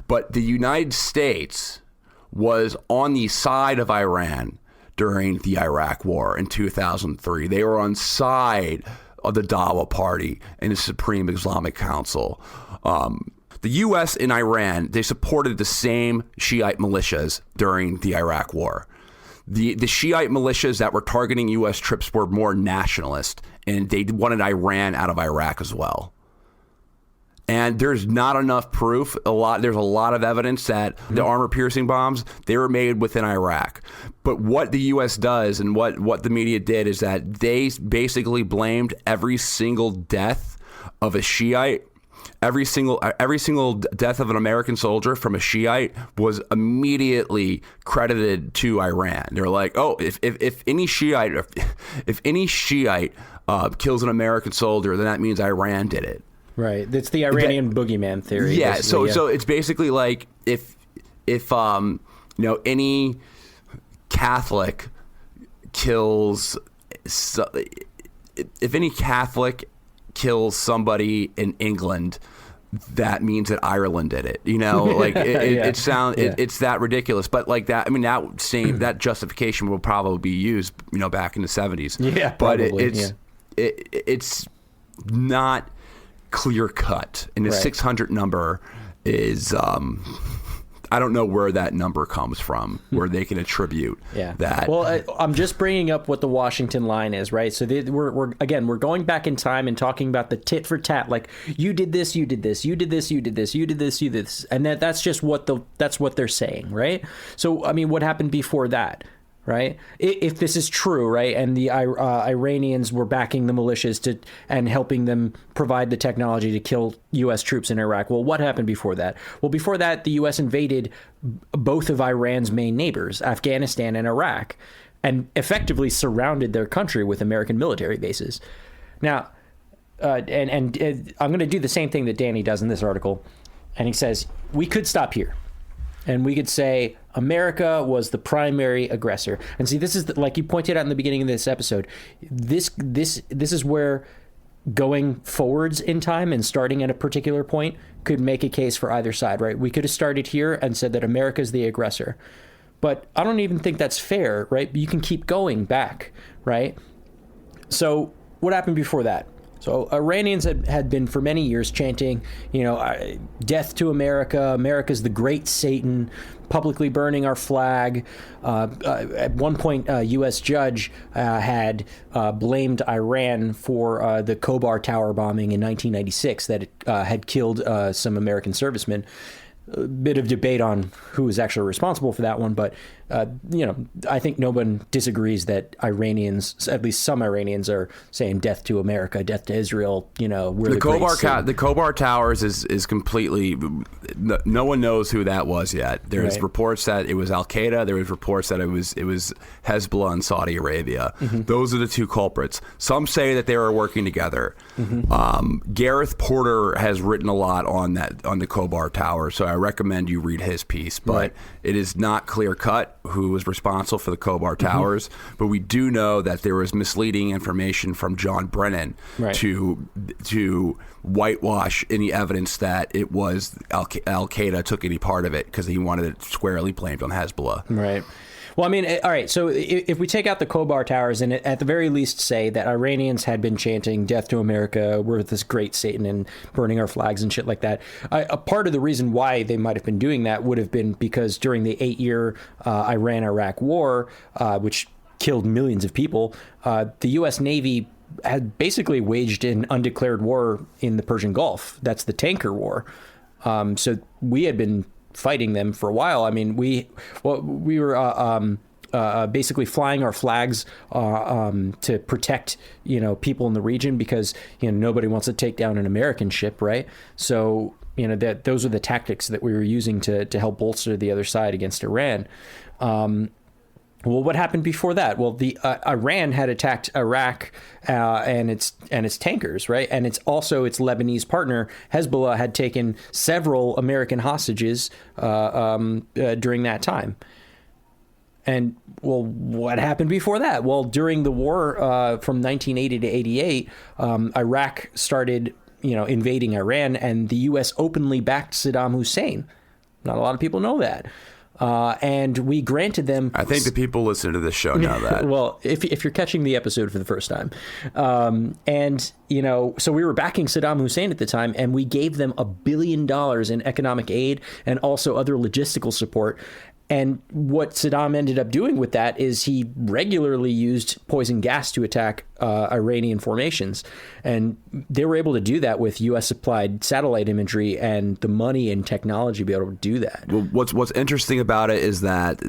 But the United States was on the side of Iran during the Iraq War in 2003. They were on side of the Dawa Party and the Supreme Islamic Council. The U.S. and Iran, they supported the same Shiite militias during the Iraq War. The Shiite militias that were targeting U.S. troops were more nationalist, and they wanted Iran out of Iraq as well. And there's not enough proof. There's a lot of evidence that the armor-piercing bombs, they were made within Iraq. But what the U.S. does and what the media did is that they basically blamed every single death of a Shiite. Every single death of an American soldier from a Shiite was immediately credited to Iran. They're like, oh, if any Shiite kills an American soldier, then that means Iran did it. Right. It's the Iranian boogeyman theory. Yeah. So it's basically like if any Catholic kills somebody in England, that means that Ireland did it. Like it's that ridiculous. But like that, I mean, that justification will probably be used, back in the 70s. Yeah. But probably, it's not clear cut, and the 600 number is I don't know where that number comes from, where they can attribute that. Well, I'm just bringing up what the Washington line is, right? So we're going back in time and talking about the tit for tat, like you did this, you did this, you did this, you did this, you did this, you did this, and that's just what they're saying, right? So I mean, what happened before that? Right? If this is true, right, and the Iranians were backing the militias and helping them provide the technology to kill U.S. troops in Iraq, well, what happened before that? Well, before that, the U.S. invaded both of Iran's main neighbors, Afghanistan and Iraq, and effectively surrounded their country with American military bases. Now, and I'm going to do the same thing that Danny does in this article, and he says, we could stop here. And we could say America was the primary aggressor. And see, this is like you pointed out in the beginning of this episode. This is where going forwards in time and starting at a particular point could make a case for either side, right? We could have started here and said that America's the aggressor. But I don't even think that's fair, right? You can keep going back, right? So what happened before that? So Iranians had been for many years chanting, death to America, America's the great Satan, publicly burning our flag. At one point, a U.S. judge had blamed Iran for the Khobar Tower bombing in 1996 that had killed some American servicemen. A bit of debate on who was actually responsible for that one, but I think no one disagrees that Iranians, at least some Iranians, are saying death to America, death to Israel. We're the Khobar Towers is completely. No one knows who that was yet. There's reports that it was Al Qaeda. There was reports that it was Hezbollah in Saudi Arabia. Mm-hmm. Those are the two culprits. Some say that they were working together. Mm-hmm. Gareth Porter has written a lot on the Khobar Tower, so I recommend you read his piece. But it is not clear cut who was responsible for the Khobar Towers, but we do know that there was misleading information from John Brennan to whitewash any evidence that it was Al Qaeda took any part of it, because he wanted it squarely blamed on Hezbollah. Right. Well, I mean, all right, so if we take out the Khobar Towers and at the very least say that Iranians had been chanting death to America, we're this great Satan, and burning our flags and shit like that, a part of the reason why they might have been doing that would have been because during the 8-year Iran-Iraq war, which killed millions of people, the U.S. Navy had basically waged an undeclared war in the Persian Gulf. That's the tanker war. So we had been fighting them for a while. I mean, we were basically flying our flags to protect people in the region, because nobody wants to take down an American ship, right? So that those are the tactics that we were using to help bolster the other side against Iran. Well, what happened before that? Well, the Iran had attacked Iraq and its tankers, right? And it's also its Lebanese partner, Hezbollah, had taken several American hostages during that time. And, well, what happened before that? Well, during the war from 1980 to 88, Iraq started, invading Iran, and the U.S. openly backed Saddam Hussein. Not a lot of people know that. And we granted them. I think the people listening to this show know that. Well, if you're catching the episode for the first time, so we were backing Saddam Hussein at the time, and we gave them $1 billion in economic aid and also other logistical support. And what Saddam ended up doing with that is he regularly used poison gas to attack Iranian formations. And they were able to do that with U.S. supplied satellite imagery and the money and technology to be able to do that. Well, what's interesting about it is that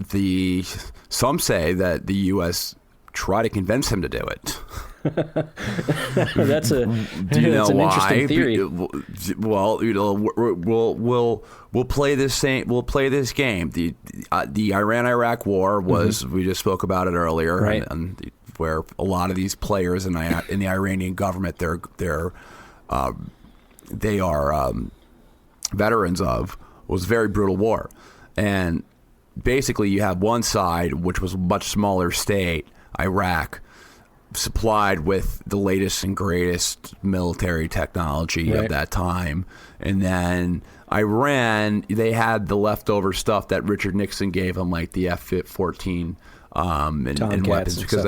some say that the U.S. tried to convince him to do it. That's an interesting theory. Well, we'll play this game. The Iran-Iraq War was we just spoke about it earlier, right? And where a lot of these players in the Iranian government they are veterans of, was a very brutal war. And basically you have one side, which was a much smaller state, Iraq, supplied with the latest and greatest military technology of that time. And then Iran, they had the leftover stuff that Richard Nixon gave them, like the F-14 and weapons, because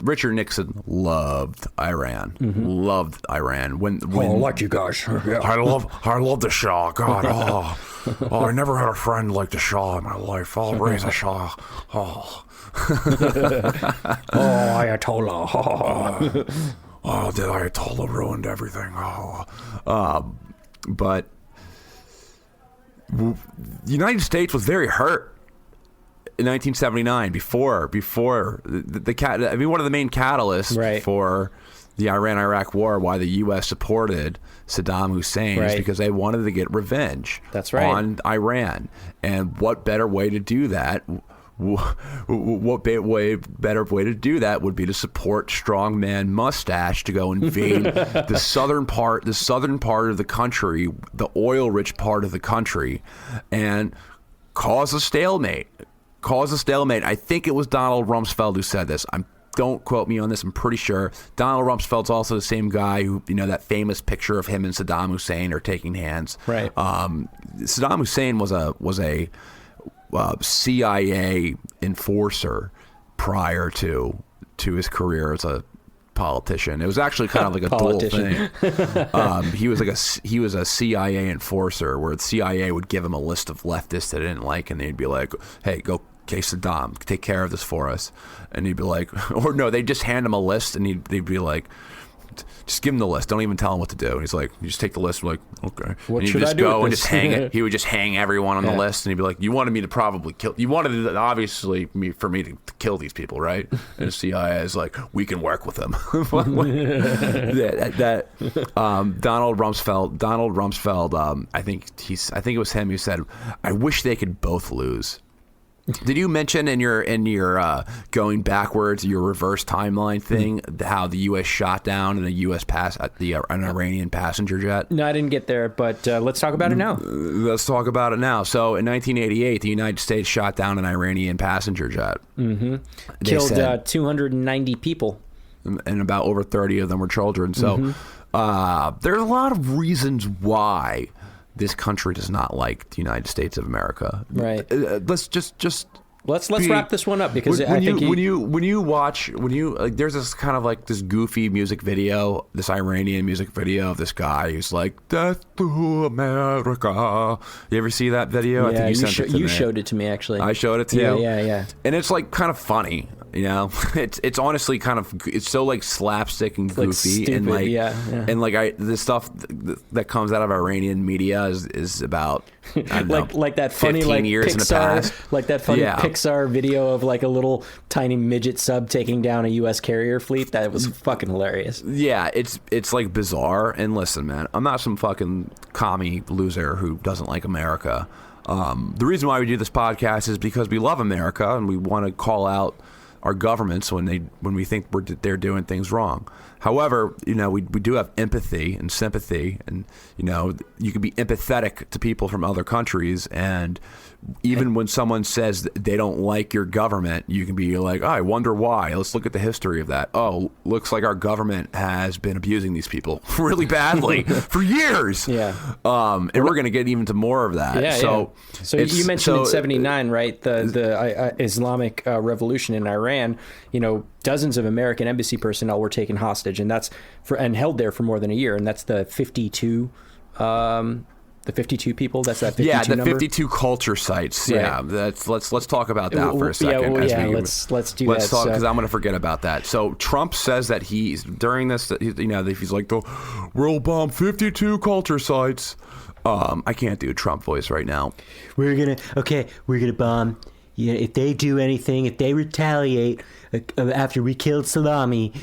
Richard Nixon loved Iran. Mm-hmm. Loved Iran. When I like you guys. Yeah. I love the Shah. God, I never had a friend like the Shah in my life. I'll raise a Shah. Ayatollah. The Ayatollah ruined everything. But the United States was very hurt in 1979 before one of the main catalysts for the Iran-Iraq War, why the U.S. supported Saddam Hussein, is because they wanted to get revenge on Iran. And what better way to do that? Better way to do that would be to support strongman Mustache to go invade the southern part of the country, the oil-rich part of the country, and cause a stalemate. I think it was Donald Rumsfeld who said this. Don't quote me on this. I'm pretty sure. Donald Rumsfeld's also the same guy who, that famous picture of him and Saddam Hussein are taking hands. Right. Saddam Hussein was a CIA enforcer prior to his career as a politician. It was actually kind of like a dual thing. He was a CIA enforcer, where the CIA would give him a list of leftists that they didn't like, and they'd be like, "Hey, go, okay, Saddam, take care of this for us," and he'd be like, or no, they'd just hand him a list, and they'd be like, just give him the list. Don't even tell him what to do. And he's like, you just take the list. We're like, okay. What and should just I do go with and this? just hang it. He would just hang everyone on the list, and he'd be like, you wanted me to probably kill. You wanted it, obviously for me to kill these people, right? And the CIA is like, we can work with them. Donald Rumsfeld. I think it was him who said, I wish they could both lose. Did you mention in your going backwards, your reverse timeline thing, how the U.S. shot down an Iranian passenger jet? No, I didn't get there, but let's talk about it now. Let's talk about it now. So in 1988, the United States shot down an Iranian passenger jet. Mm-hmm. Killed 290 people. And about over 30 of them were children. So there's a lot of reasons why this country does not like the United States of America. Right. Let's wrap this one up, because when you watch there's this kind of like this goofy music video, this Iranian music video of this guy who's like, "Death to America." You ever see that video? Yeah, I think you showed it to me, actually. I showed it to you. Yeah. And it's like kind of funny. You know, it's honestly kind of, it's so like slapstick and goofy, like stupid, and like and like the stuff that comes out of Iranian media is about like that funny 15 like years Pixar, in the past. like that funny Pixar video of like a little tiny midget sub taking down a U.S. carrier fleet. That was fucking hilarious. Yeah, it's like bizarre. And listen, man, I'm not some fucking commie loser who doesn't like America. The reason why we do this podcast is because we love America and we want to call out our governments when we think they're doing things wrong. However, you know, we do have empathy and sympathy, and you know, you can be empathetic to people from other countries, and even when someone says they don't like your government, you can be like, oh, I wonder why. Let's look at the history of that. Oh, looks like our government has been abusing these people really badly for years. Yeah. And we're going to get even to more of that. Yeah. So you mentioned in '79, right? The Islamic Revolution in Iran. You know, dozens of American embassy personnel were taken hostage, and and held there for more than a year. And that's the 52. The 52 people. That's that 52 the number? 52 culture sites. Right. Yeah, let's talk about that for a second. Let's do that. Let's talk, because I'm going to forget about that. So Trump says that he's during this, you know, he's like, we'll bomb 52 culture sites. I can't do a Trump voice right now. We're gonna bomb. Yeah, if they do anything, if they retaliate after we killed Salami,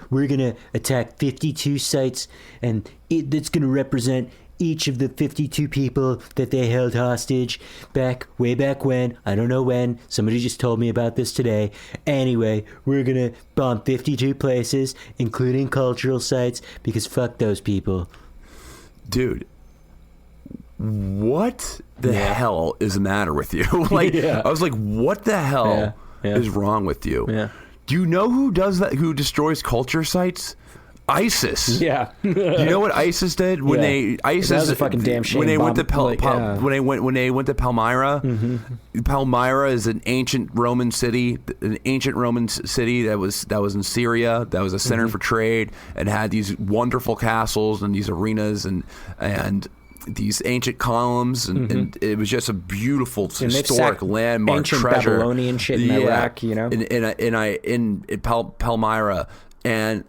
we're gonna attack 52 sites, and it's gonna represent each of the 52 people that they held hostage way back when. I don't know when. Somebody just told me about this today. Anyway, we're gonna bomb 52 places, including cultural sites, because fuck those people. Dude, what the hell is the matter with you? I was like, what the hell is wrong with you? Yeah. Do you know who does that? Who destroys culture sites? ISIS. Yeah. You know what ISIS did when that was a fucking damn shame. When they went to Palmyra. Mm-hmm. Palmyra is an ancient Roman city that was in Syria. That was a center for trade, and had these wonderful castles and these arenas and these ancient columns, and it was just a beautiful historic landmark ancient treasure. Babylonian shit in Iraq, you know, in Palmyra, and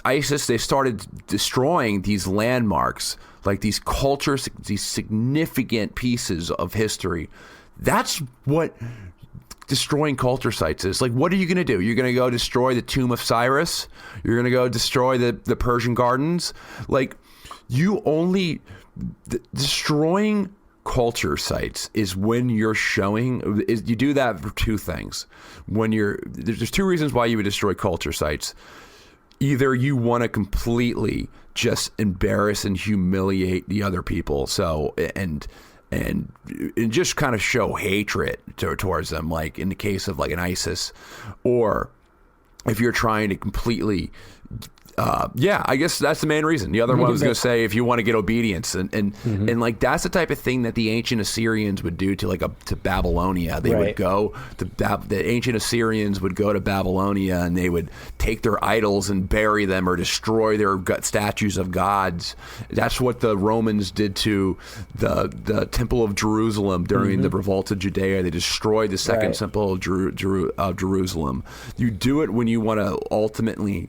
ISIS, they started destroying these landmarks, like these cultures, these significant pieces of history. That's what destroying culture sites is. Like, what are you going to do? You're going to go destroy the tomb of Cyrus? You're going to go destroy the Persian gardens? Like, destroying culture sites is when you're showing, you do that for two things. There's two reasons why you would destroy culture sites. Either you want to completely just embarrass and humiliate the other people, and just kind of show hatred towards them, like in the case of like an ISIS, or if you're trying to completely yeah, I guess that's the main reason. The other one was going to say if you want to get obedience, and like that's the type of thing that the ancient Assyrians would do to to Babylonia. They would go to the ancient Assyrians would go to Babylonia and they would take their idols and bury them or destroy their statues of gods. That's what the Romans did to the Temple of Jerusalem during the revolt of Judea. They destroyed the second temple of Jerusalem. You do it when you want to ultimately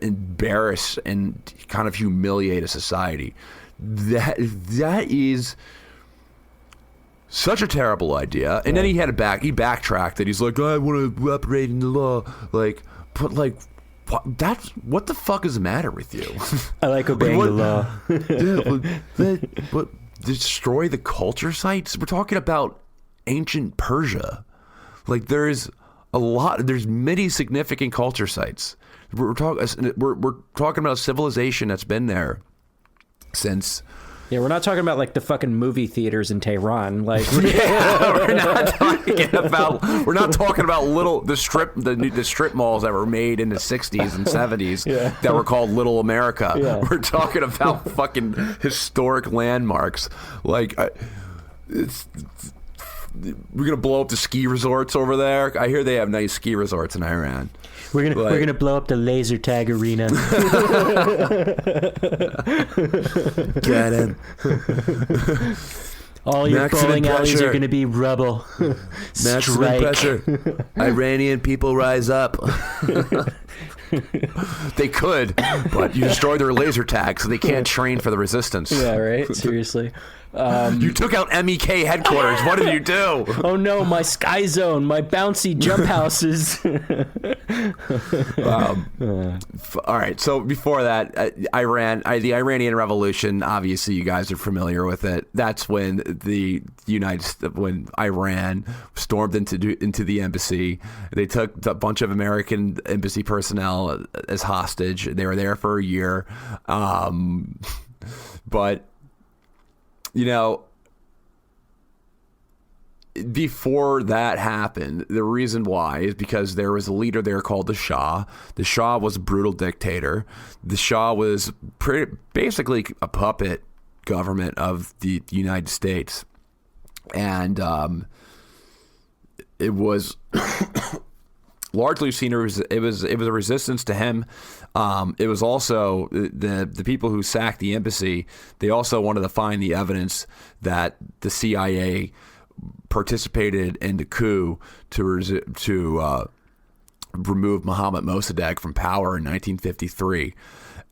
embarrass and kind of humiliate a society. That is such a terrible idea. And then he backtracked it. He's like, I want to operate in the law. Like, but like, what the fuck is the matter with you? I like obeying the law. but destroy the culture sites? We're talking about ancient Persia. Like, there's many significant culture sites. We're talking about a civilization that's been there since. Yeah, we're not talking about like the fucking movie theaters in Tehran. Like, we're not talking about the strip malls that were made in the 60s and 70s that were called Little America. Yeah. We're talking about fucking historic landmarks. Like, we're gonna blow up the ski resorts over there. I hear they have nice ski resorts in Iran. We're gonna blow up the laser tag arena. Get him. All your bowling alleys are gonna be rubble. Maximum pressure. Iranian people rise up. They could, but you destroyed their laser tag, so they can't train for the resistance. Yeah, right. Seriously. You took out MEK headquarters. What did you do? Oh no, my sky zone, my bouncy jump houses. All right. So before that, the Iranian Revolution. Obviously, you guys are familiar with it. That's when when Iran stormed into the embassy. They took a bunch of American embassy personnel as hostage. They were there for a year, but. You know, before that happened, the reason why is because there was a leader there called the Shah. The Shah was a brutal dictator. The Shah was basically a puppet government of the United States. And it was largely seen as it was a resistance to him. It was also the people who sacked the embassy. They also wanted to find the evidence that the CIA participated in the coup to remove Mohammad Mossadegh from power in 1953,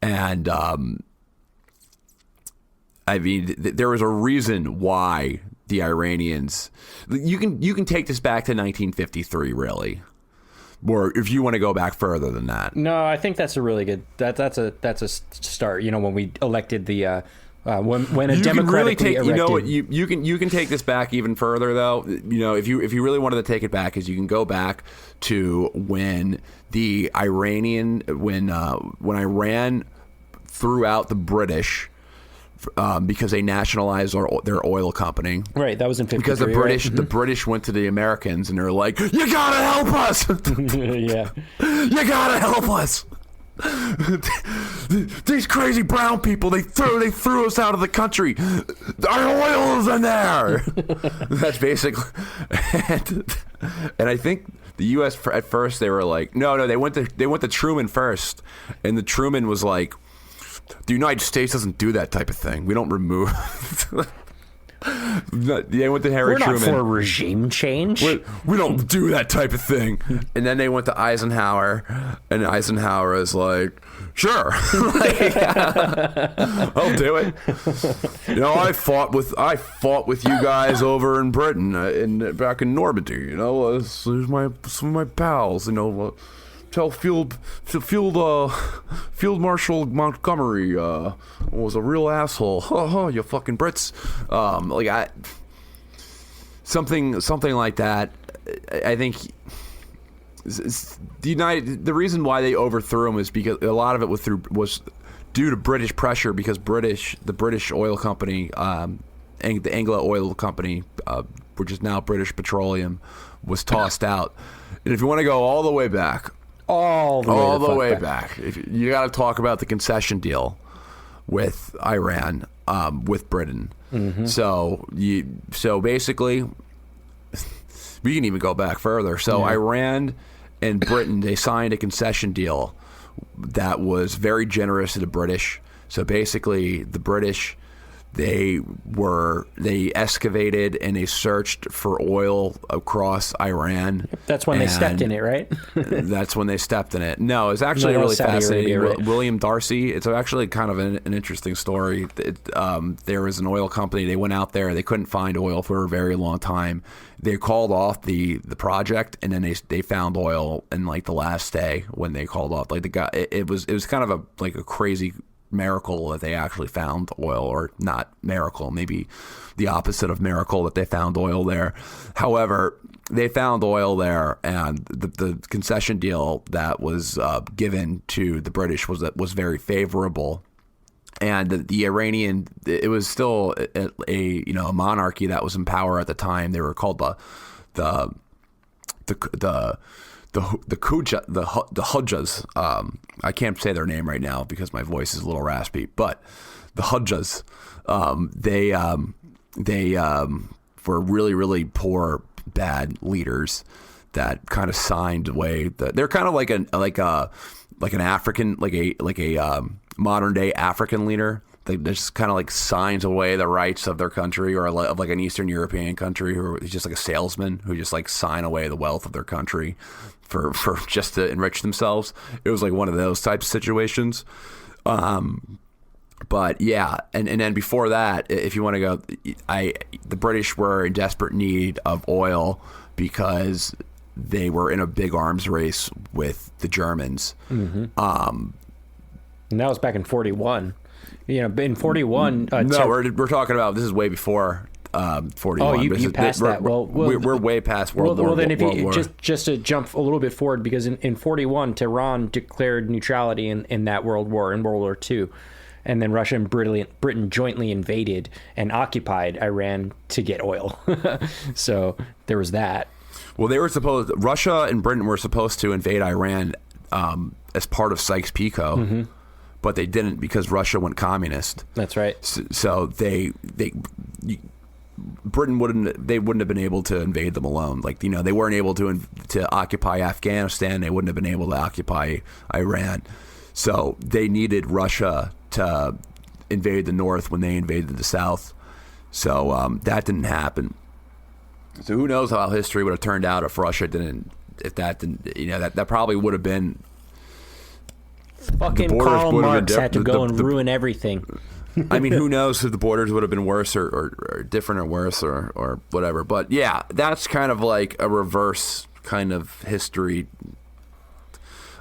and I mean, there was a reason why the Iranians. You can take this back to 1953, really. Or if you want to go back further than that. No, I think that's a really good. That's a start. You know, when we elected the when a democratically elected. You know what? You can take this back even further though. You know, if you really wanted to take it back, is you can go back to when when Iran threw out the British. Because they nationalized their oil company. Right, that was in 53. Because the British went to the Americans and they're like, "You gotta help us!" Yeah, you gotta help us. These crazy brown people, they threw us out of the country. Our oil is in there. That's basically, and I think the U.S. at first they were like, no, they went to Truman first, and the Truman was like, the United States doesn't do that type of thing. We don't remove. They went to Harry Truman. We're not for regime change. We don't do that type of thing. And then they went to Eisenhower, and Eisenhower is like, sure, I'll do it. You know, I fought with you guys over in Britain, back in Normandy. You know, some of my pals. You know. Tell Field Marshal Montgomery was a real asshole. You fucking Brits. Something like that. I think the reason why they overthrew him is because a lot of it was due to British pressure, because the British oil company, the Anglo Oil Company, which is now British Petroleum, was tossed out. And if you want to go all the way back, all the way back. You got to talk about the concession deal with Iran, with Britain. Mm-hmm. So basically, we can even go back further. So Iran and Britain, they signed a concession deal that was very generous to the British. So basically, the British, they excavated and they searched for oil across Iran. That's when they stepped in it, right? That's when they stepped in it. No, it's actually really fascinating. Arabia, right? William Darcy, it's actually kind of an interesting story. There was an oil company. They went out there. They couldn't find oil for a very long time. They called off the project, and then they found oil in like the last day when they called off. Like the guy, it was kind of a crazy miracle that they actually found oil, or not miracle, maybe the opposite of miracle, that they found oil there. However, they found oil there, and the concession deal that was given to the British was very favorable. And the Iranian, it was still a monarchy that was in power at the time. They were called the Hujjas. I can't say their name right now because my voice is a little raspy, but the Hujjas, they were really, really poor, bad leaders that kind of signed away. They're kind of like an African, like a modern day African leader. They just kind of like signs away the rights of their country, or of like an Eastern European country, who is just like a salesman who just like sign away the wealth of their country for just to enrich themselves. It was like one of those types of situations. But yeah, and then before that, if you want to go, the British were in desperate need of oil because they were in a big arms race with the Germans. Mm-hmm. And that was back in 41. In 41... no, we're talking about... This is way before 41. Oh, you passed that. Well, we're way past World War. Well, then if you just to jump a little bit forward, because in 41, Tehran declared neutrality in that World War, in World War II. And then Russia and Britain jointly invaded and occupied Iran to get oil. So there was that. Well, Russia and Britain were supposed to invade Iran as part of Sykes-Picot. Mm-hmm. But they didn't, because Russia went communist. That's right. So Britain wouldn't have been able to invade them alone. Like, they weren't able to occupy Afghanistan. They wouldn't have been able to occupy Iran. So they needed Russia to invade the north when they invaded the south. So that didn't happen. So who knows how history would have turned out if Russia didn't, that probably would have been. Fucking Karl Marx had to go and ruin everything. I mean, who knows if the borders would have been worse or different or worse or whatever. But yeah, that's kind of like a reverse kind of history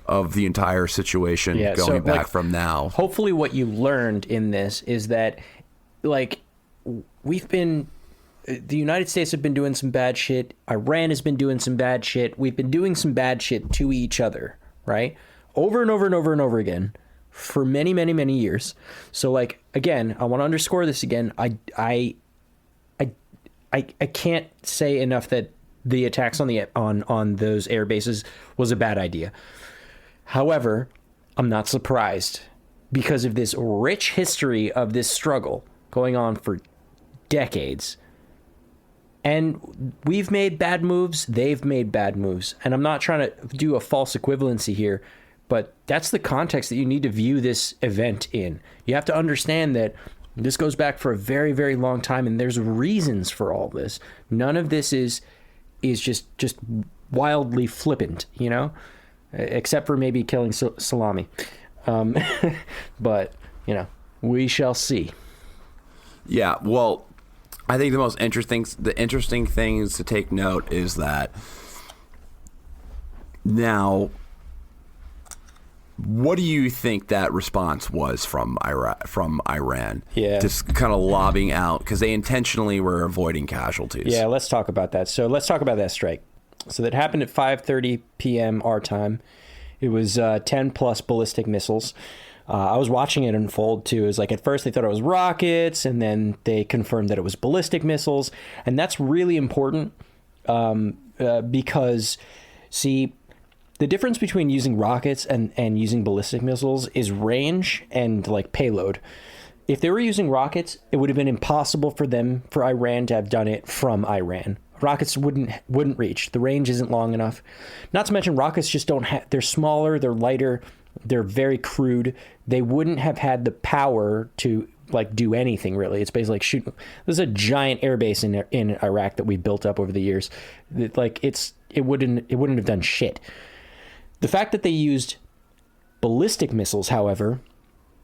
of the entire situation going back from now. Hopefully what you learned in this is that, like, the United States have been doing some bad shit. Iran has been doing some bad shit. We've been doing some bad shit to each other, right? Over and over and over and over again for many, many, many years. So, like, again, I want to underscore this again. I can't say enough that the attacks on those air bases was a bad idea. However, I'm not surprised because of this rich history of this struggle going on for decades. And we've made bad moves. They've made bad moves. And I'm not trying to do a false equivalency here, but that's the context that you need to view this event in. You have to understand that this goes back for a very, very long time, and there's reasons for all this. None of this is just wildly flippant, except for maybe killing Salami. But, we shall see. Yeah, well, I think the interesting things to take note is that now, what do you think that response was from Iran? Yeah. Just kind of lobbing out, because they intentionally were avoiding casualties. Yeah, let's talk about that. So let's talk about that strike. So that happened at 5:30 p.m. our time. It was 10 plus ballistic missiles. I was watching it unfold too. It was like, at first they thought it was rockets, and then they confirmed that it was ballistic missiles. And that's really important because, see, the difference between using rockets and using ballistic missiles is range and like payload. If they were using rockets, it would have been impossible for Iran to have done it from Iran. Rockets wouldn't reach. The range isn't long enough. Not to mention rockets just don't have, they're smaller, they're lighter, they're very crude. They wouldn't have had the power to like do anything really. It's basically like shooting. There's a giant air base in Iraq that we built up over the years. Like it wouldn't have done shit. The fact that they used ballistic missiles, however,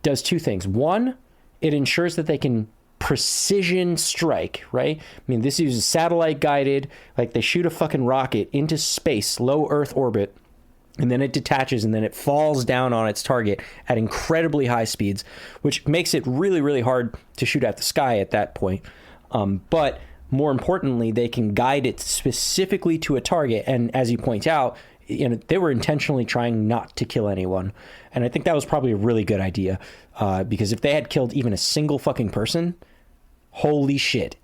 does two things. One, it ensures that they can precision strike, right? I mean, this uses satellite guided, like they shoot a fucking rocket into space, low Earth orbit, and then it detaches and then it falls down on its target at incredibly high speeds, which makes it really, really hard to shoot at the sky at that point. But more importantly, they can guide it specifically to a target. And as you point out, you know, they were intentionally trying not to kill anyone. And I think that was probably a really good idea, because if they had killed even a single fucking person, holy shit.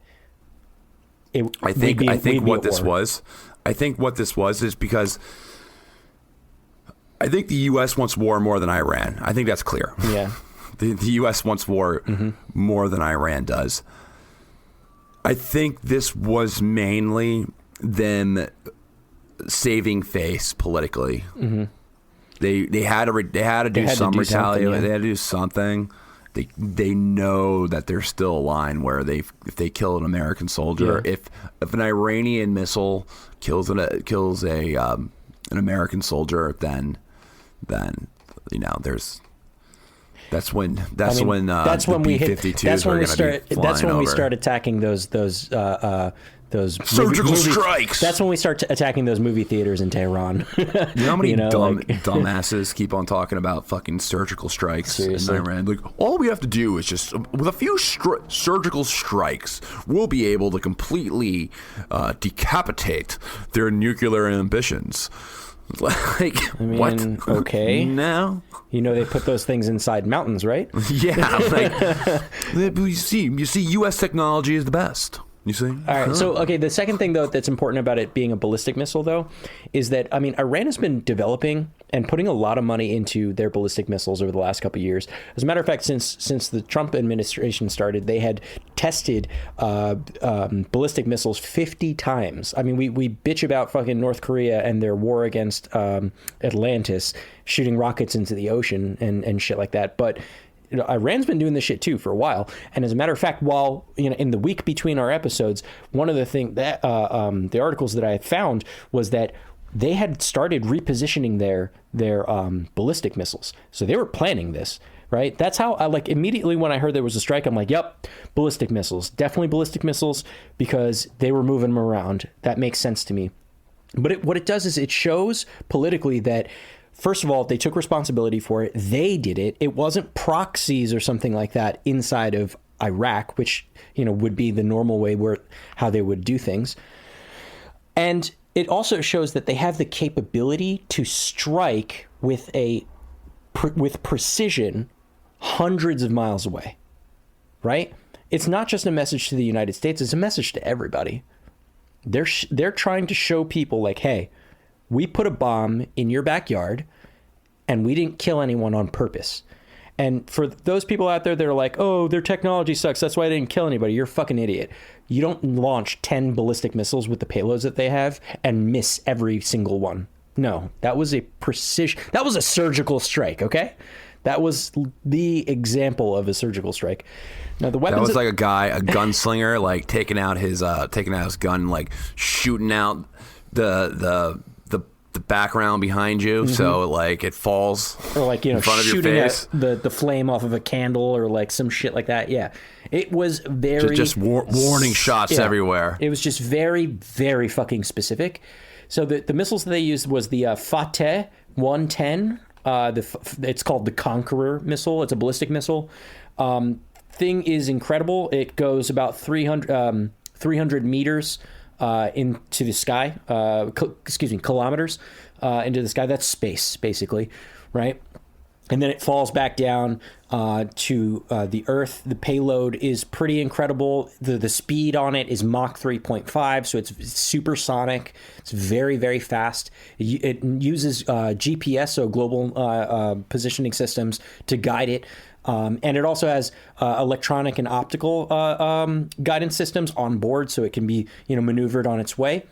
I think what this was is because I think the U.S. wants war more than Iran. I think that's clear. Yeah. The U.S. wants war more than Iran does. I think this was mainly them saving face politically. Mm-hmm. They had to do some retaliation. Yeah. They had to do something. They know that there's still a line where if they kill an American soldier, if an Iranian missile kills an American soldier, then you know that's when we start attacking those surgical strikes. That's when we start attacking those movie theaters in Tehran. You know how many dumbasses keep on talking about fucking surgical strikes in Iran? Like, all we have to do is just, with a few surgical strikes, we'll be able to completely decapitate their nuclear ambitions. Like, I mean, what? Okay. No. You know, they put those things inside mountains, right? Yeah. Like, you see, U.S. technology is the best. You see? All right. So, okay, the second thing, though, that's important about it being a ballistic missile, though, is that, I mean, Iran has been developing and putting a lot of money into their ballistic missiles over the last couple of years. As a matter of fact, since the Trump administration started, they had tested ballistic missiles 50 times. I mean, we bitch about fucking North Korea and their war against Atlantis, shooting rockets into the ocean and shit like that. But you know, Iran's been doing this shit too for a while. And as a matter of fact, while, you know, in the week between our episodes, one of the things that the articles that I had found was that they had started repositioning their ballistic missiles. So they were planning this, right? That's how I, like, immediately when I heard there was a strike, I'm like, yep, ballistic missiles, definitely ballistic missiles, because they were moving them around. That makes sense to me. But what it does is it shows politically that, first of all, they took responsibility for it. They did it. It wasn't proxies or something like that inside of Iraq, which, you know, would be the normal way how they would do things. And it also shows that they have the capability to strike with precision hundreds of miles away, right? It's not just a message to the United States. It's a message to everybody. They're trying to show people like, hey, we put a bomb in your backyard and we didn't kill anyone on purpose. And for those people out there that are like, oh, their technology sucks, that's why I didn't kill anybody, you're a fucking idiot. You don't launch 10 ballistic missiles with the payloads that they have and miss every single one. No, that was a precision. That was a surgical strike, okay? That was the example of a surgical strike. Now the weapons. That was like a gunslinger, like taking out his gun, like shooting out the background behind you, so like it falls, or like, you know, in front of your face. the flame off of a candle, or like some shit like that. Yeah, it was very just warning shots everywhere. It was just very, very fucking specific. So the missiles that they used was the Fateh 110. It's called the Conqueror missile. It's a ballistic missile. Thing is incredible. It goes about 300 meters into the sky, kilometers into the sky. That's space, basically, right? and then it falls back down to the Earth. The payload is pretty incredible. The speed on it is Mach 3.5, so it's supersonic. It's very, very fast. It uses GPS, so global positioning systems, to guide it. And it also has electronic and optical guidance systems on board, so it can be maneuvered on its way.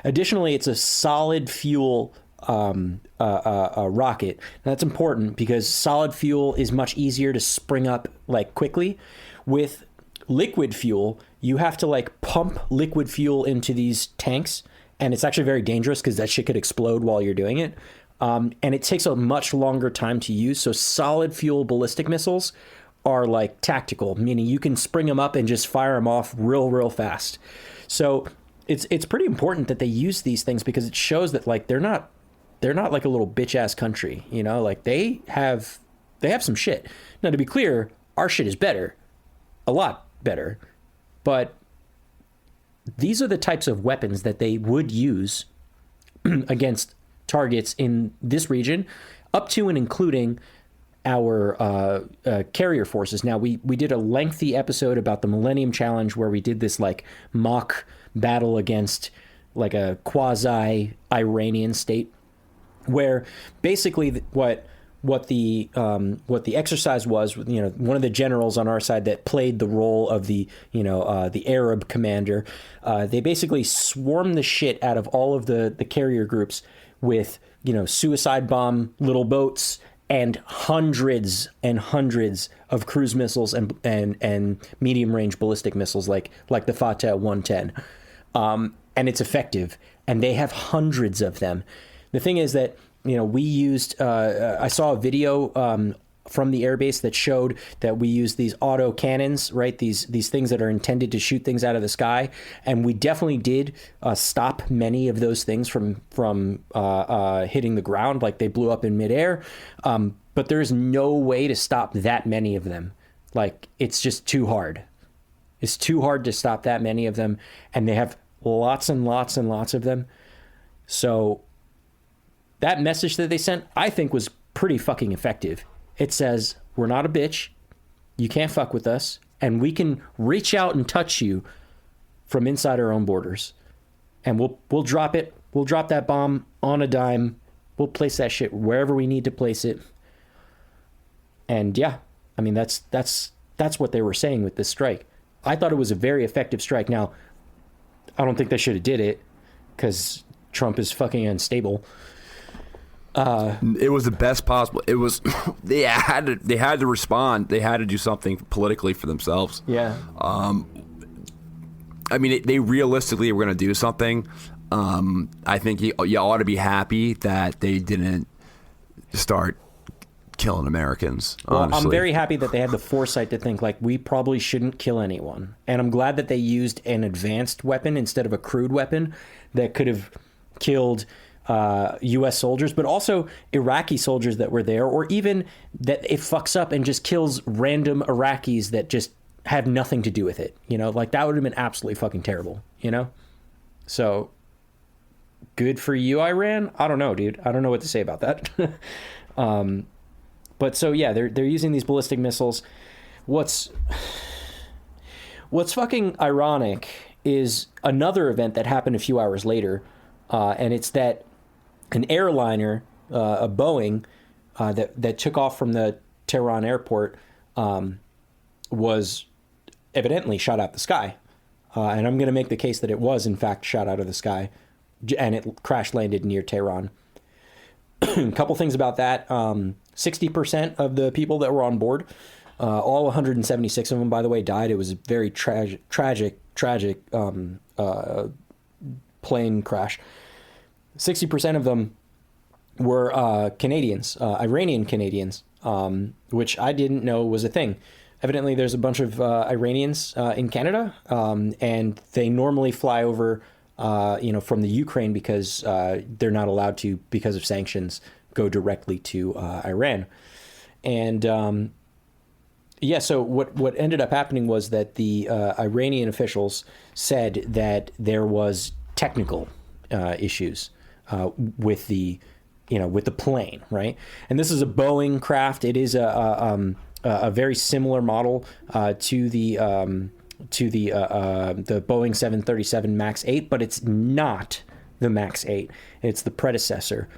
Additionally, it's a solid fuel rocket. Now, that's important because solid fuel is much easier to spring up quickly. With liquid fuel, you have to pump liquid fuel into these tanks, and it's actually very dangerous because that shit could explode while you're doing it. And it takes a much longer time to use. So solid fuel ballistic missiles are tactical, meaning you can spring them up and just fire them off real fast. So it's pretty important that they use these things because it shows that they're not like a little bitch ass country, they have some shit. Now, to be clear, our shit is better, a lot better, but these are the types of weapons that they would use against targets in this region, up to and including our carrier forces. Now, we did a lengthy episode about the Millennium Challenge where we did this mock battle against a quasi Iranian state, where basically what the exercise was, one of the generals on our side that played the role of the Arab commander, they basically swarmed the shit out of all of the carrier groups with suicide bomb little boats and hundreds of cruise missiles and medium range ballistic missiles like the Fateh 110, and it's effective, and they have hundreds of them. The thing is that we used I saw a video from the airbase that showed that we use these auto cannons, right? These things that are intended to shoot things out of the sky, and we definitely did stop many of those things from hitting the ground. They blew up in midair, but there's no way to stop that many of them. It's just too hard. It's too hard to stop that many of them, and they have lots and lots and lots of them. So that message that they sent, I think, was pretty fucking effective. It says, we're not a bitch, you can't fuck with us, and we can reach out and touch you from inside our own borders. And we'll drop it. We'll drop that bomb on a dime. We'll place that shit wherever we need to place it. And yeah, I mean, that's what they were saying with this strike. I thought it was a very effective strike. Now, I don't think they should have did it because Trump is fucking unstable. It was the best possible. It was they had to respond. They had to do something politically for themselves. Yeah. I mean, they realistically were going to do something. I think you ought to be happy that they didn't start killing Americans. Honestly. Well, I'm very happy that they had the foresight to think we probably shouldn't kill anyone, and I'm glad that they used an advanced weapon instead of a crude weapon that could have killed U.S. soldiers, but also Iraqi soldiers that were there, or even that it fucks up and just kills random Iraqis that just have nothing to do with it. That would have been absolutely fucking terrible. So good for you, Iran. I don't know, dude. I don't know what to say about that. But so yeah, they're using these ballistic missiles. What's fucking ironic is another event that happened a few hours later, and it's that an airliner, a Boeing, that took off from the Tehran airport, was evidently shot out the sky. And I'm going to make the case that it was, in fact, shot out of the sky, and it crash landed near Tehran. A couple things about that. 60% of the people that were on board, all 176 of them, by the way, died. It was a very tragic plane crash. 60% of them were Canadians, Iranian Canadians, which I didn't know was a thing. Evidently, there's a bunch of Iranians in Canada, and they normally fly over, from the Ukraine because they're not allowed to, because of sanctions, go directly to Iran. And so what ended up happening was that the Iranian officials said that there was technical issues with the with the plane, right? And this is a Boeing craft. It is a very similar model to the Boeing 737 MAX 8, but it's not the MAX 8. It's the predecessor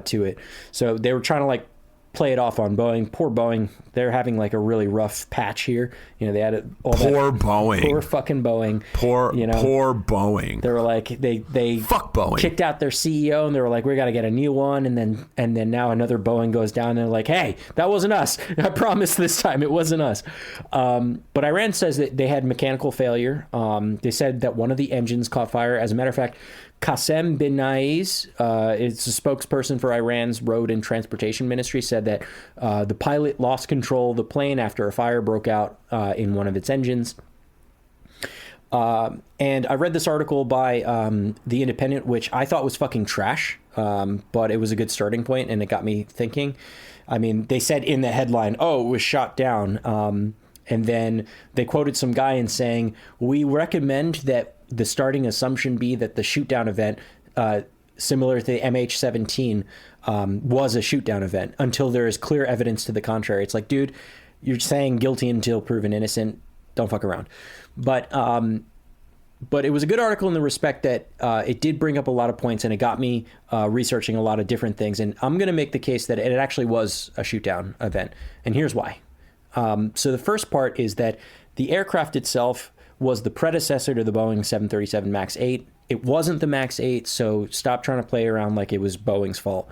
to it. So they were trying to like play it off on Boeing. Poor Boeing. They're having like a really rough patch here. They had all poor Boeing. Poor fucking Boeing. Poor Boeing. They were like they fuck Boeing. Kicked out their CEO and they were like, we got to get a new one. And then now another Boeing goes down and they're like, hey, that wasn't us. I promise this time it wasn't us. But Iran says that they had mechanical failure. They said that one of the engines caught fire. As a matter of fact, Qasem bin Naiz, it's a spokesperson for Iran's Road and Transportation Ministry, said that the pilot lost control of the plane after a fire broke out in one of its engines. And I read this article by The Independent, which I thought was fucking trash, but it was a good starting point, and it got me thinking. I mean, they said in the headline, it was shot down. And then they quoted some guy in saying, we recommend that the starting assumption be that the shoot-down event, similar to the MH17, was a shoot-down event until there is clear evidence to the contrary. It's like, dude, you're saying guilty until proven innocent. Don't fuck around. But it was a good article in the respect that it did bring up a lot of points, and it got me researching a lot of different things. And I'm going to make the case that it actually was a shoot-down event. And here's why. So the first part is that the aircraft itself was the predecessor to the Boeing 737 MAX 8. It wasn't the MAX 8, so stop trying to play around like it was Boeing's fault.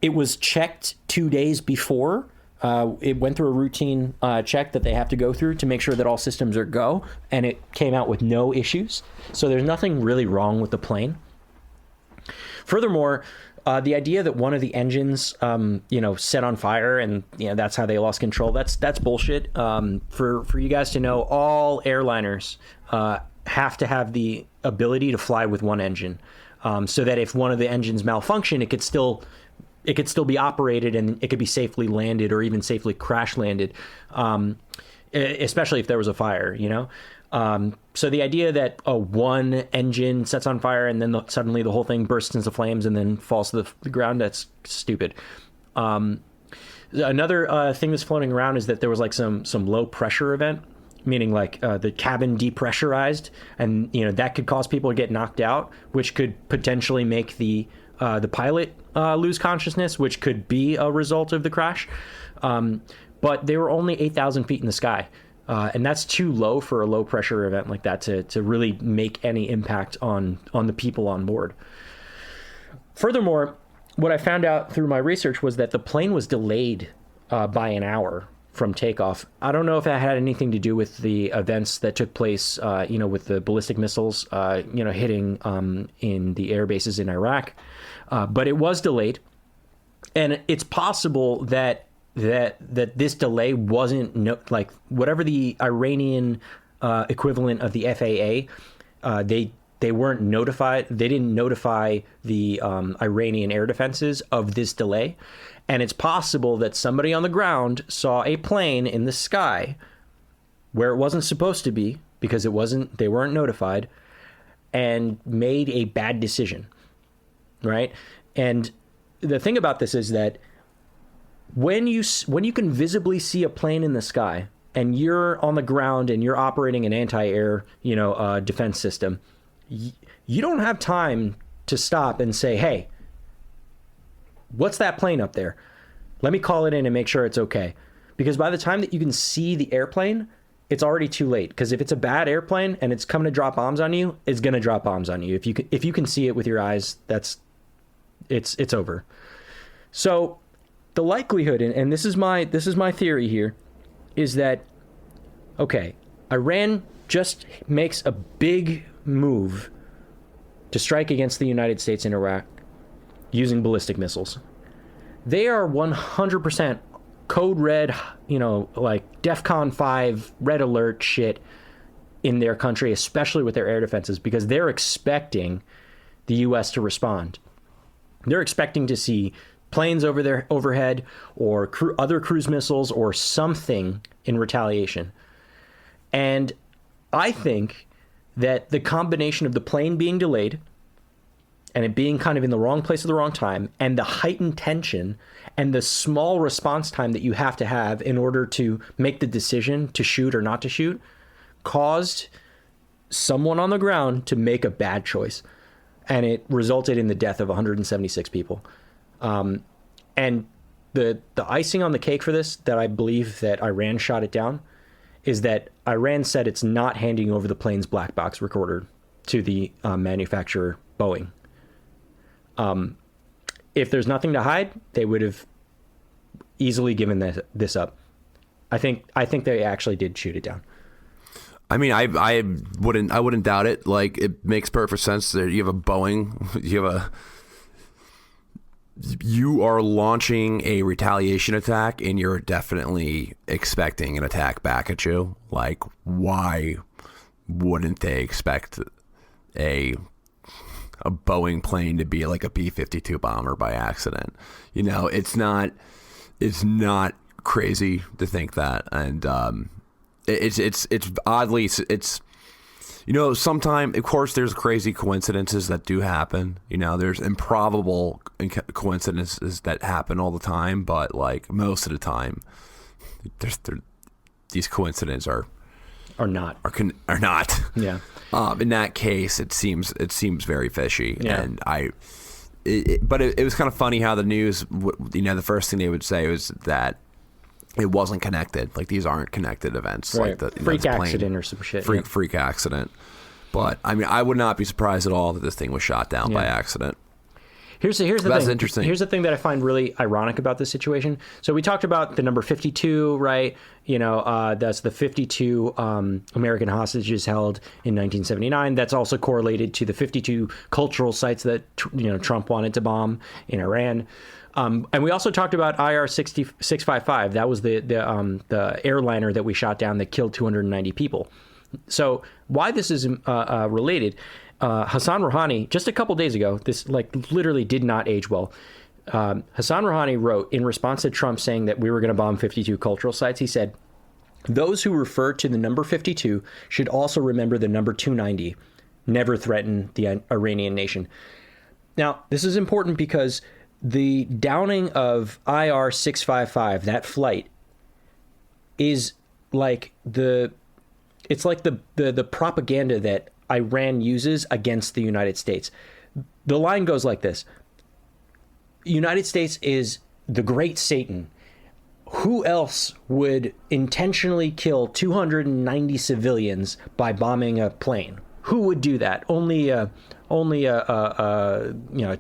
It was checked 2 days before. It went through a routine check that they have to go through to make sure that all systems are go, and it came out with no issues. So there's nothing really wrong with the plane. Furthermore, the idea that one of the engines, set on fire and that's how they lost control. That's bullshit. For you guys to know, all airliners have to have the ability to fly with one engine, so that if one of the engines malfunction, it could still be operated and it could be safely landed or even safely crash landed, especially if there was a fire. So the idea that one engine sets on fire and then suddenly the whole thing bursts into flames and then falls to the ground, that's stupid. Another thing that's floating around is that there was like some low pressure event, meaning like the cabin depressurized, and that could cause people to get knocked out, which could potentially make the pilot lose consciousness, which could be a result of the crash. But they were only 8,000 feet in the sky. And that's too low for a low pressure event like that to really make any impact on the people on board. Furthermore, what I found out through my research was that the plane was delayed by an hour from takeoff. I don't know if that had anything to do with the events that took place, with the ballistic missiles, hitting in the air bases in Iraq. But it was delayed. And it's possible that this delay wasn't whatever the Iranian equivalent of the FAA, they weren't notified. They didn't notify the Iranian air defenses of this delay, and it's possible that somebody on the ground saw a plane in the sky where it wasn't supposed to be because they weren't notified, and made a bad decision, right? And the thing about this is that when you can visibly see a plane in the sky and you're on the ground and you're operating an anti-air, defense system, you don't have time to stop and say, hey, what's that plane up there? Let me call it in and make sure it's okay. Because by the time that you can see the airplane, it's already too late. Because if it's a bad airplane and it's coming to drop bombs on you, it's going to drop bombs on you. If you can see it with your eyes, it's over. So the likelihood, and this is my theory here, is that, okay, Iran just makes a big move to strike against the United States in Iraq using ballistic missiles. They are 100% code red, like DEFCON 5 red alert shit in their country, especially with their air defenses, because they're expecting the U.S. to respond. They're expecting to see planes over their overhead or other cruise missiles or something in retaliation. And I think that the combination of the plane being delayed and it being kind of in the wrong place at the wrong time, and the heightened tension and the small response time that you have to have in order to make the decision to shoot or not to shoot, caused someone on the ground to make a bad choice. And it resulted in the death of 176 people. And the icing on the cake for this, that I believe that Iran shot it down, is that Iran said it's not handing over the plane's black box recorder to the manufacturer, Boeing. If there's nothing to hide, they would have easily given this up. I think they actually did shoot it down. I mean, I wouldn't doubt it. Like, it makes perfect sense. There, you have a Boeing, you are launching a retaliation attack, and you're definitely expecting an attack back at you. Like, why wouldn't they expect a Boeing plane to be like a B-52 bomber by accident? You know, it's not crazy to think that, and it's oddly, it's you know, sometimes, of course, there's crazy coincidences that do happen. You know, there's improbable coincidences that happen all the time, but like most of the time, these coincidences are not. Yeah. In that case, it seems very fishy, yeah. And but it was kind of funny how the news, you know, the first thing they would say was that it wasn't connected. Like, these aren't connected events. Right. Like freak accident or some shit. Freak accident. But I mean, I would not be surprised at all that this thing was shot down by accident. Here's the That's thing. Interesting. Here's the thing that I find really ironic about this situation. So we talked about the number 52, right? You know, that's the 52 American hostages held in 1979. That's also correlated to the 52 cultural sites that, you know, Trump wanted to bomb in Iran. And we also talked about IR-655. That was the airliner that we shot down that killed 290 people. So why this is related, Hassan Rouhani, just a couple days ago, this like literally did not age well. Hassan Rouhani wrote in response to Trump saying that we were going to bomb 52 cultural sites. He said, "Those who refer to the number 52 should also remember the number 290. Never threaten the Iranian nation." Now, this is important because the downing of IR-655, that flight, is like it's like the propaganda that Iran uses against the United States. The line goes like this: United States is the great Satan. Who else would intentionally kill 290 civilians by bombing a plane? Who would do that? Only a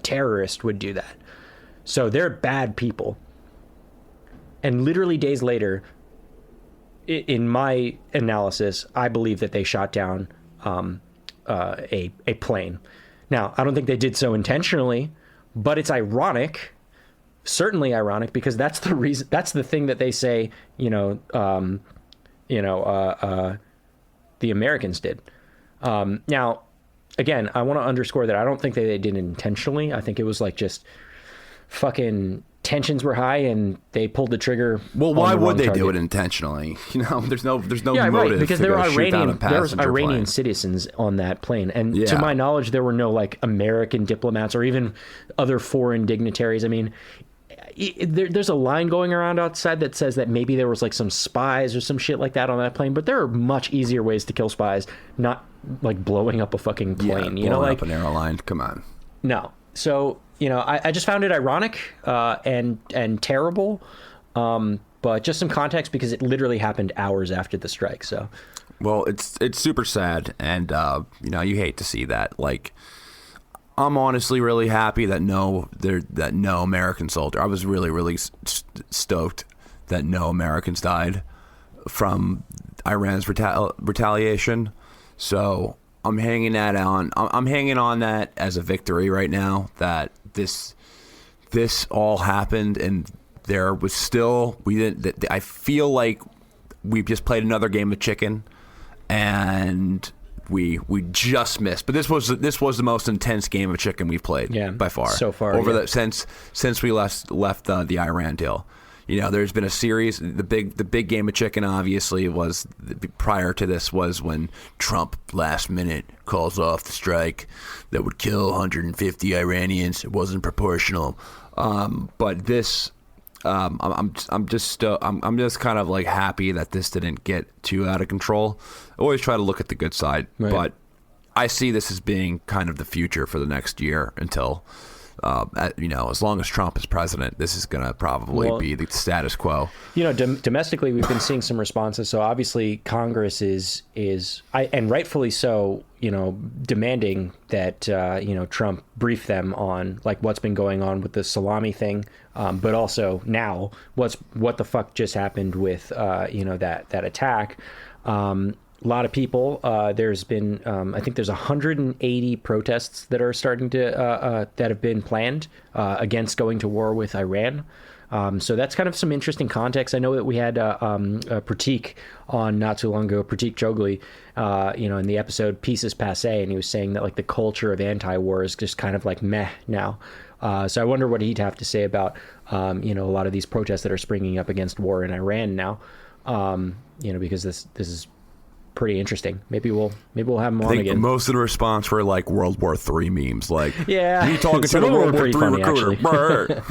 terrorist would do that. So they're bad people. And literally days later, in my analysis, I believe that they shot down a plane. Now, I don't think they did so intentionally, but it's ironic, certainly ironic, because that's the reason. That's the thing that they say. The Americans did. Now, again, I want to underscore that I don't think that they did it intentionally. I think it was like just fucking tensions were high and they pulled the trigger. Well, why would they do it intentionally? You know, there's no motive. Right, because there were Iranian Iranian citizens on that plane, and to my knowledge, there were no like American diplomats or even other foreign dignitaries. I mean, there's a line going around outside that says that maybe there was like some spies or some shit like that on that plane, but there are much easier ways to kill spies, not like blowing up a fucking plane. Yeah, blowing up an airline. Come on. No. So, I just found it ironic and terrible, but just some context because it literally happened hours after the strike. So, well, it's super sad, and you hate to see that. Like, I'm honestly really happy that no American soldier. I was really stoked that no Americans died from Iran's retaliation. So I'm hanging that on. I'm hanging on that as a victory right now. That this all happened, and there was still I feel like we just played another game of chicken, and we just missed. But this was the most intense game of chicken we've played by far so far over since we left the Iran deal. there's been a series. The big game of chicken, obviously, was prior to this was when Trump last minute calls off the strike that would kill 150 Iranians. It wasn't proportional, but this. I'm just kind of like happy that this didn't get too out of control. I always try to look at the good side, right. But I see this as being kind of the future for the next year until, as long as Trump is president, this is going to probably be the status quo. Domestically, we've been seeing some responses. So obviously, Congress is and rightfully so, demanding that Trump brief them on like what's been going on with the salami thing, but also now what the fuck just happened with that attack. A lot of people. There's been, I think there's 180 protests that are starting to that have been planned against going to war with Iran. So that's kind of some interesting context. I know that we had Pratik on not too long ago, Pratik Chogli, in the episode Pieces Passe, and he was saying that like the culture of anti-war is just kind of like meh now. So I wonder what he'd have to say about a lot of these protests that are springing up against war in Iran now. Because this is pretty interesting. Maybe we'll have him on again. Most of the response were like World War III memes, like yeah, me talking to the World War III recruiter.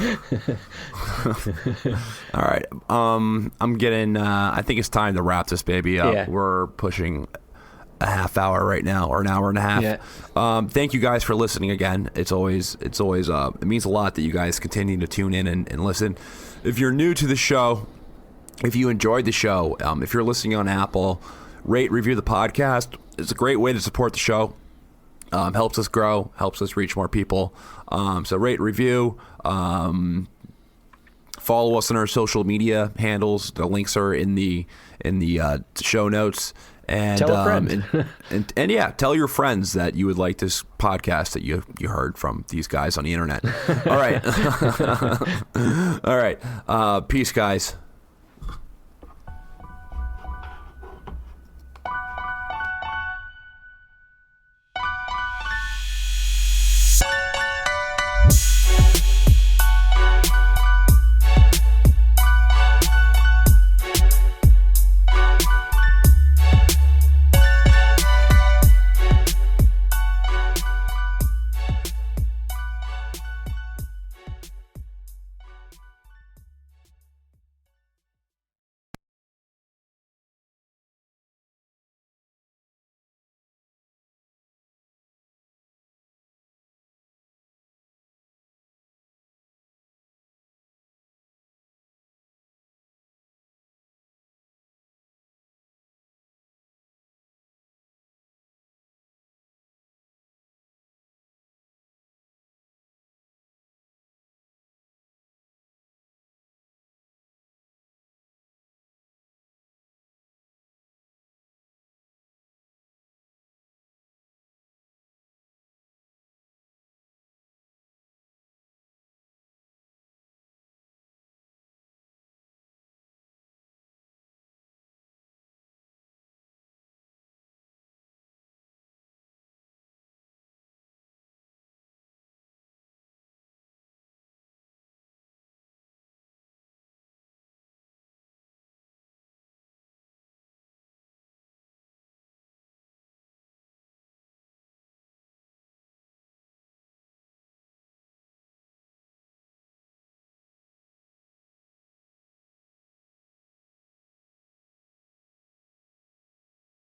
All right, I'm getting. I think it's time to wrap this baby up. Yeah. We're pushing a half hour right now, or an hour and a half. Yeah. Thank you guys for listening again. It means a lot that you guys continue to tune in and listen. If you're new to the show, if you enjoyed the show, if you're listening on Apple, rate, review the podcast. It's a great way to support the show. Helps us grow, helps us reach more people. So rate, review. Follow us on our social media handles. The links are in the show notes. And tell a friend. and yeah, tell your friends that you would like this podcast that you heard from these guys on the internet. All right. All right. Peace, guys.